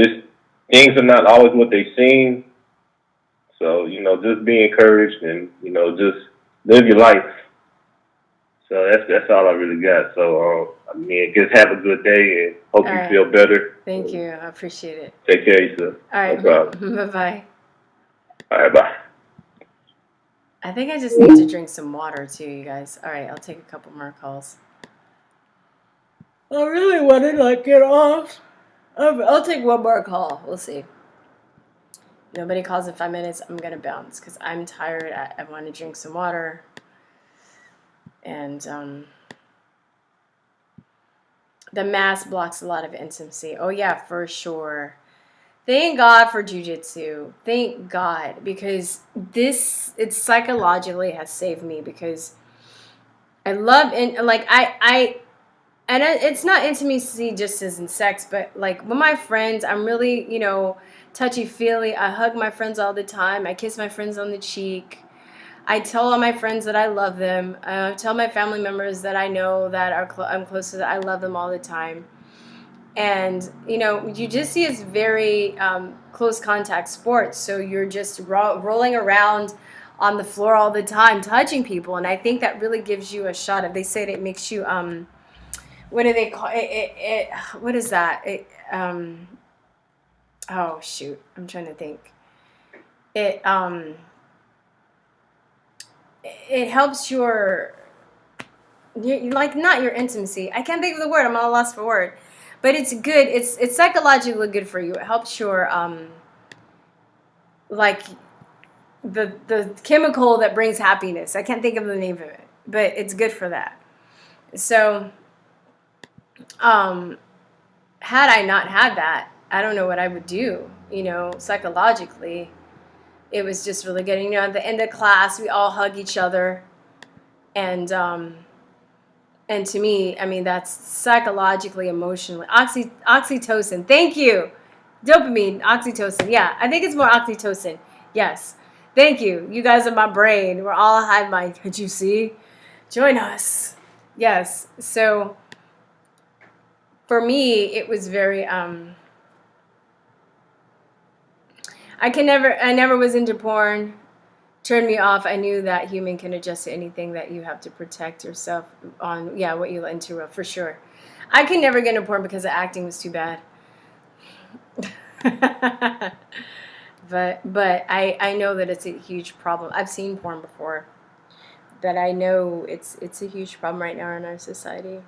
things are not always what they seem. So, you know, just be encouraged and, you know, just live your life. So that's all I really got. So, I mean, just have a good day and hope you feel better. Thank you. I appreciate it. Take care of yourself. All right. No problem. Bye-bye. All right, bye. I think I just need to drink some water too, you guys. All right, I'll take a couple more calls. I really want to, get off. I'll take one more call. We'll see. Nobody calls in 5 minutes. I'm going to bounce because I'm tired. I want to drink some water. And the mask blocks a lot of intimacy. Oh, yeah, for sure. Thank God for jiu-jitsu. Thank God. Because it psychologically has saved me. Because I love, and it's not intimacy just as in sex, but like with my friends, I'm really, you know, touchy-feely. I hug my friends all the time. I kiss my friends on the cheek. I tell all my friends that I love them. I tell my family members that I know that I'm close to, that I love them all the time. And, you know, jiu-jitsu is very close contact sport. So you're just rolling around on the floor all the time, touching people. And I think that really gives you a shot of, they say that it makes you, what do they call it? What is that? Oh shoot, I'm trying to think. It helps your like, not your intimacy. I can't think of the word. I'm at a loss for word. But it's good. It's psychologically good for you. It helps your like the chemical that brings happiness. I can't think of the name of it, but it's good for that. So had I not had that, I don't know what I would do, you know, psychologically. It was just really good. You know, at the end of class, we all hug each other. And to me, I mean, that's psychologically, emotionally. Oxytocin. Thank you. Dopamine, oxytocin. Yeah, I think it's more oxytocin. Yes. Thank you. You guys are my brain. We're all hive mind. Could you see? Join us. Yes. So for me, it was very, I never was into porn. Turned me off. I knew that human can adjust to anything, that you have to protect yourself on, what you let into, for sure. I could never get into porn because the acting was too bad. But I know that it's a huge problem. I've seen porn before. But I know it's a huge problem right now in our society.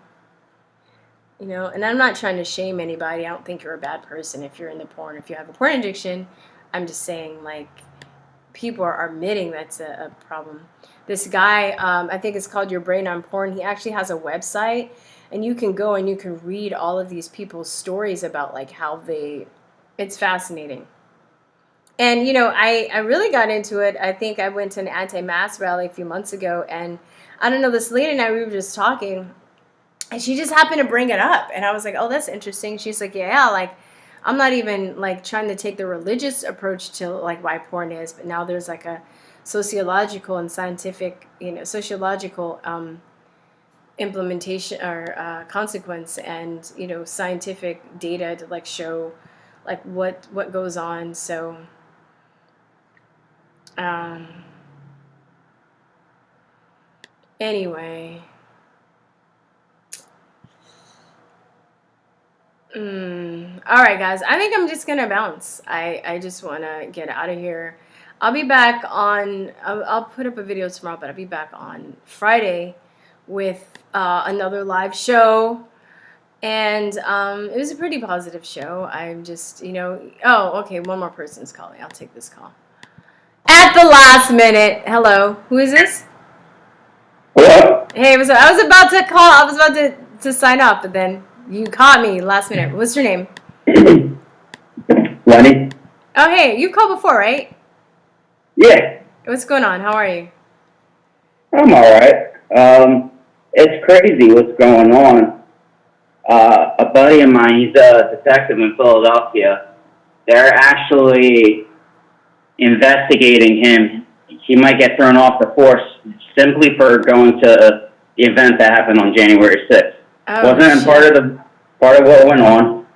You know, and I'm not trying to shame anybody. I don't think you're a bad person if you're into porn. If you have a porn addiction, I'm just saying, like, people are admitting that's a problem. This guy, I think it's called Your Brain on Porn. He actually has a website, and you can go and you can read all of these people's stories about, like, how it's fascinating. And, you know, I really got into it. I think I went to an anti-mask rally a few months ago, and I don't know, this lady and I, we were just talking, and she just happened to bring it up. And I was like, oh, that's interesting. She's like, yeah, like, I'm not even, like, trying to take the religious approach to, like, why porn is, but now there's, like, a sociological and scientific, you know, sociological implementation or consequence and, you know, scientific data to like show like what goes on. So anyway, all right, guys, I think I'm just gonna bounce. I just want to get out of here. I'll be back on, I'll put up a video tomorrow, but I'll be back on Friday with another live show. And it was a pretty positive show. I'm just, you know, oh, okay, one more person's calling. I'll take this call. At the last minute. Hello, who is this? Hello? Hey, I was about to call. I was about to sign up, but then you caught me last minute. What's your name? Lenny? Oh, hey, you've called before, right? Yeah, What's going on? How are you? I'm alright. It's crazy what's going on. A buddy of mine, he's a detective in Philadelphia. They're actually investigating him. He might get thrown off the force simply for going to the event that happened on January 6th. Oh, Wasn't part of what went on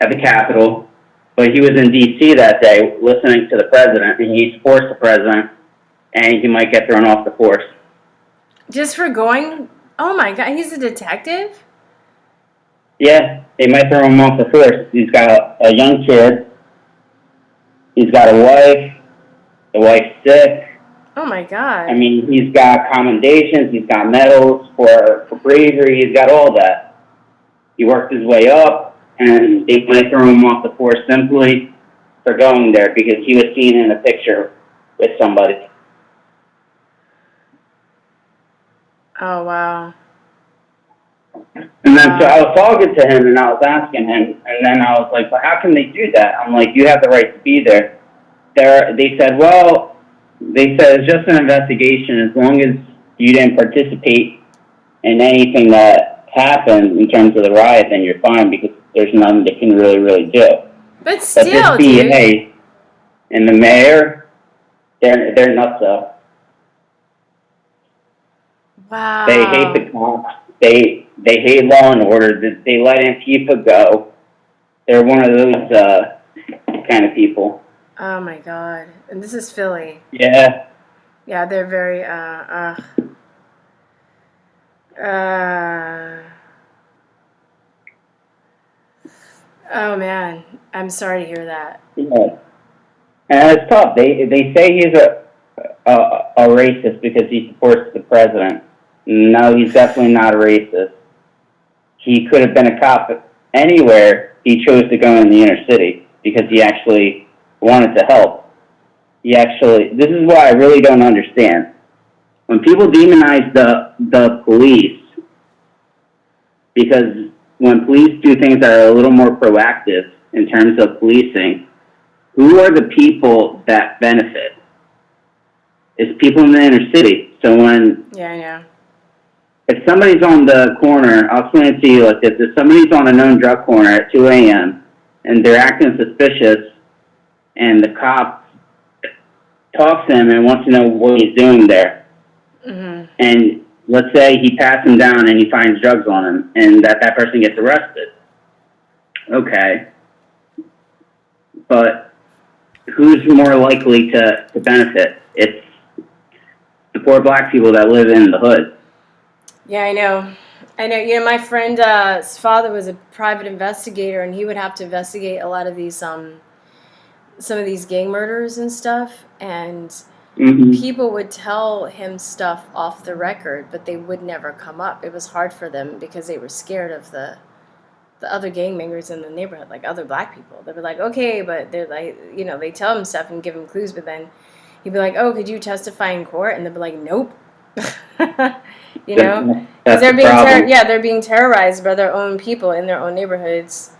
at the Capitol, but he was in D.C. that day listening to the president, and he supports the president, and he might get thrown off the force. Just for going? Oh my God, he's a detective? Yeah, they might throw him off the force. He's got a young kid. He's got a wife. The wife's sick. Oh my God. I mean, he's got commendations. He's got medals for bravery. He's got all that. He worked his way up, and they might throw him off the force simply for going there because he was seen in a picture with somebody. Oh, wow. And then so I was talking to him, and I was asking him, and then I was like, well, how can they do that? I'm like, you have the right to be there. They said it's just an investigation. As long as you didn't participate in anything that happened in terms of the riot, then you're fine because there's nothing they can really do. But still, but this DA and the mayor, they're nuts though. Wow. They hate the cops. They hate law and order. They let Antifa go. They're one of those kind of people. Oh my God. And this is Philly. Yeah. Yeah, they're very, oh man, I'm sorry to hear that. Yeah. And it's tough. They say he's a racist because he supports the president. No, he's definitely not a racist. He could have been a cop anywhere. He chose to go in the inner city because he actually wanted to help. This is what I really don't understand. When people demonize the police, because when police do things that are a little more proactive in terms of policing, who are the people that benefit? It's people in the inner city. So Yeah, I know. If somebody's on the corner, I'll explain it to you like this. If somebody's on a known drug corner at 2 a.m. and they're acting suspicious and the cop talks to him and wants to know what he's doing there, and let's say he pats him down and he finds drugs on him and that person gets arrested. Okay. But who's more likely to benefit? It's the poor black people that live in the hood. Yeah, I know. You know, my friend's father was a private investigator, and he would have to investigate a lot of these, some of these gang murders and stuff. And people would tell him stuff off the record, but they would never come up. It was hard for them because they were scared of the other gang members in the neighborhood, like other black people. They were like, okay, but they're like, you know, they tell him stuff and give him clues, but then he'd be like, oh, could you testify in court? And they'd be like, nope. You know, because they're being terrorized by their own people in their own neighborhoods.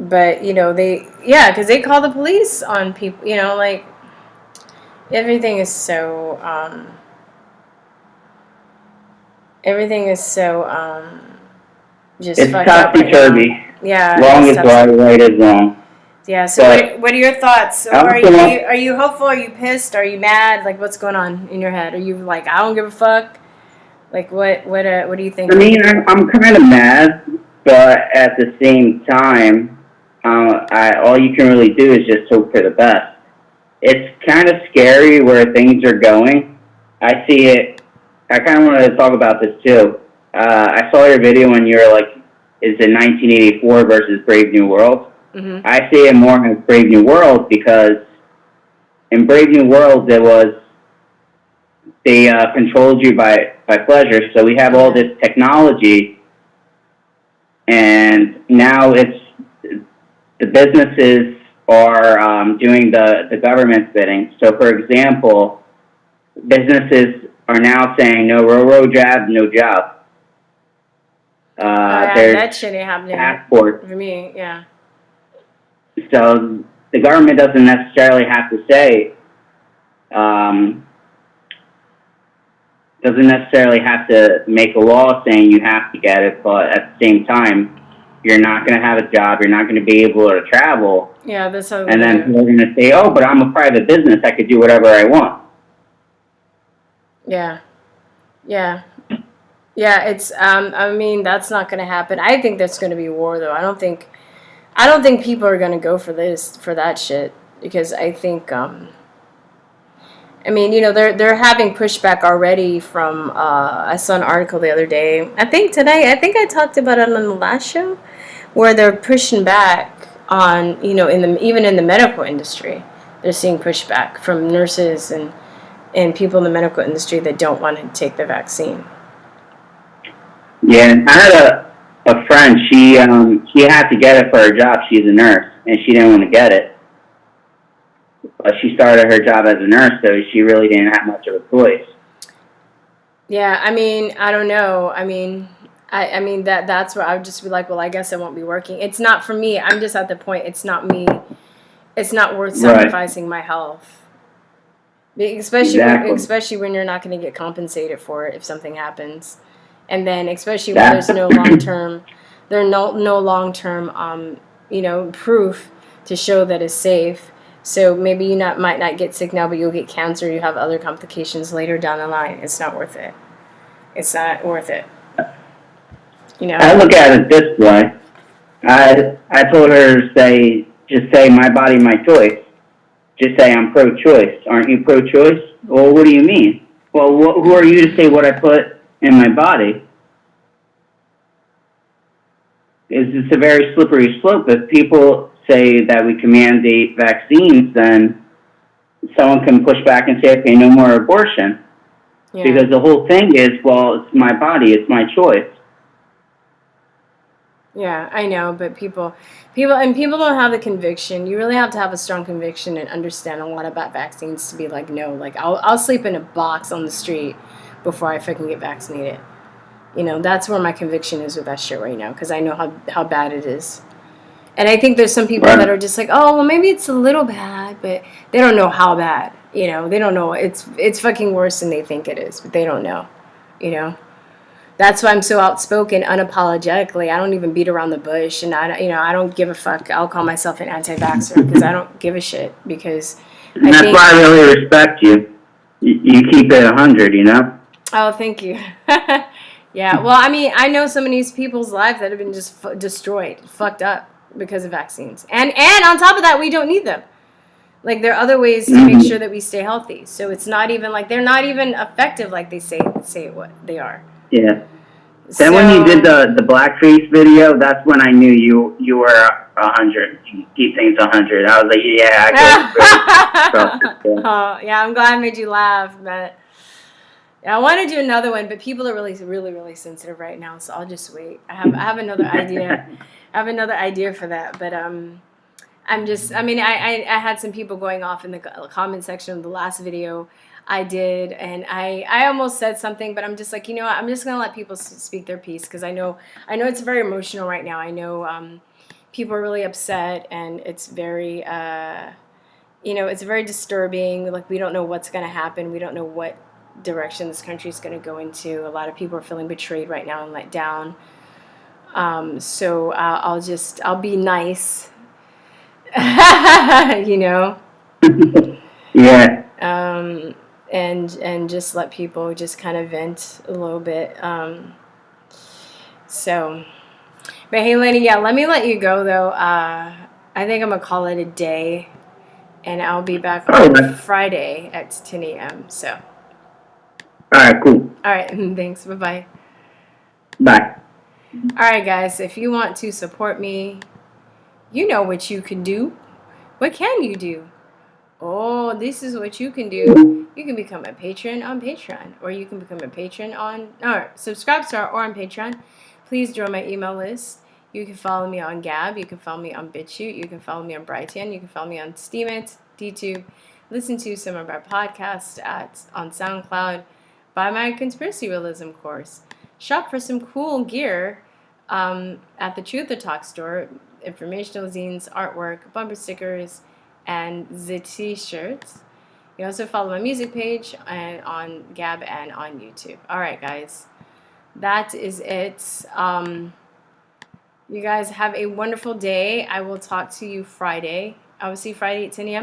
But you know, because they call the police on people. You know, like everything is so just it's fucked up right topsy-turvy. Yeah, wrong is right is wrong. Yeah. So what are your thoughts? So are you hopeful? Are you pissed? Are you mad? Like, what's going on in your head? Are you like, I don't give a fuck? Like, what do you think? I mean, I'm kind of mad, but at the same time, all you can really do is just hope for the best. It's kind of scary where things are going. I see it. I kind of want to talk about this too. I saw your video when you were like, is it 1984 versus Brave New World? Mm-hmm. I see it more as Brave New World because in Brave New World, they controlled you by pleasure. So we have all this technology, and now it's the businesses are doing the government's bidding. So, for example, businesses are now saying no railroad jab, no job. That shit ain't happening passport for me. Yeah. So the government doesn't necessarily have to say. Doesn't necessarily have to make a law saying you have to get it, but at the same time, you're not going to have a job, you're not going to be able to travel. Yeah, that's how. And then people are going to say, oh, but I'm a private business, I could do whatever I want. Yeah. Yeah. Yeah, it's, I mean, that's not going to happen. I think there's going to be war, though. I don't think people are going to go for that shit, because I think, I mean, you know, they're having pushback already from, I saw an article the other day, I think I talked about it on the last show, where they're pushing back on, you know, even in the medical industry, they're seeing pushback from nurses and people in the medical industry that don't want to take the vaccine. Yeah, I had a friend, she had to get it for her job, she's a nurse, and she didn't want to get it. But she started her job as a nurse, so she really didn't have much of a choice. Yeah, I mean, I don't know. I mean, I mean that's where I would just be like, well, I guess I won't be working. It's not for me. I'm just at the point. It's not me. It's not worth sacrificing my health, especially when you're not going to get compensated for it if something happens, and then especially when there's no long term, no long term you know, proof to show that it's safe. So maybe you might not get sick now, but you'll get cancer. You have other complications later down the line. It's not worth it. It's not worth it. You know. I look at it this way. I told her to just say my body, my choice. Just say I'm pro-choice. Aren't you pro-choice? Well, what do you mean? Well, who are you to say what I put in my body? It's a very slippery slope. If people say that we can mandate vaccines, then someone can push back and say, okay, no more abortion. Yeah. Because the whole thing is, well, it's my body, it's my choice. Yeah, I know, but people don't have the conviction. You really have to have a strong conviction and understand a lot about vaccines to be like, no, like I'll sleep in a box on the street before I fucking get vaccinated. You know, that's where my conviction is with that shit right now, because I know how bad it is. And I think there's some people that are just like, oh, well, maybe it's a little bad, but they don't know how bad. You know, they don't know. It's fucking worse than they think it is, but they don't know. You know, that's why I'm so outspoken, unapologetically. I don't even beat around the bush, and I don't give a fuck. I'll call myself an anti-vaxxer because I don't give a shit. Because that's why I really respect you. You keep it 100, you know. Oh, thank you. Yeah. Well, I mean, I know some of these people's lives that have been just destroyed, fucked up, because of vaccines. And on top of that, we don't need them. Like, there are other ways to make sure that we stay healthy. So it's not even like they're not even effective like they say what they are. Yeah. Then when you did the blackface video, that's when I knew you were 100. You keep things 100. I was like, yeah, I go. Oh, yeah, I'm glad I made you laugh, but yeah, I want to do another one, but people are really, really, really sensitive right now, so I'll just wait. I have another idea. I have another idea for that, but I had some people going off in the comment section of the last video I did, and I almost said something, but I'm just like, you know what, I'm just gonna let people speak their piece, because I know it's very emotional right now. I know people are really upset, and it's very it's very disturbing. Like, we don't know what's gonna happen. We don't know what direction this country is gonna go into. A lot of people are feeling betrayed right now and let down. So I'll be nice, you know? Yeah. and just let people just kind of vent a little bit. So, but hey, Lenny, yeah, let me let you go though. I think I'm gonna call it a day, and I'll be back on Friday at 10 a.m. So, All right, cool. all right, thanks. Bye-bye. Bye. All right, guys, if you want to support me, you know what you can do. What can you do? Oh, this is what you can do. You can become a patron on Patreon, or you can become a patron on, or subscribe to or on Patreon. Please join my email list. You can follow me on Gab. You can follow me on BitChute. You can follow me on Brighteon. You can follow me on Steemit, DTUBE. Listen to some of our podcasts on SoundCloud. Buy my Conspiracy Realism course. Shop for some cool gear at the TrutherTalk store. Informational zines, artwork, bumper stickers, and the t-shirts. You also follow my music page and on Gab and on YouTube. All right, guys. That is it. You guys have a wonderful day. I will talk to you Friday. I will see you Friday at 10 a.m.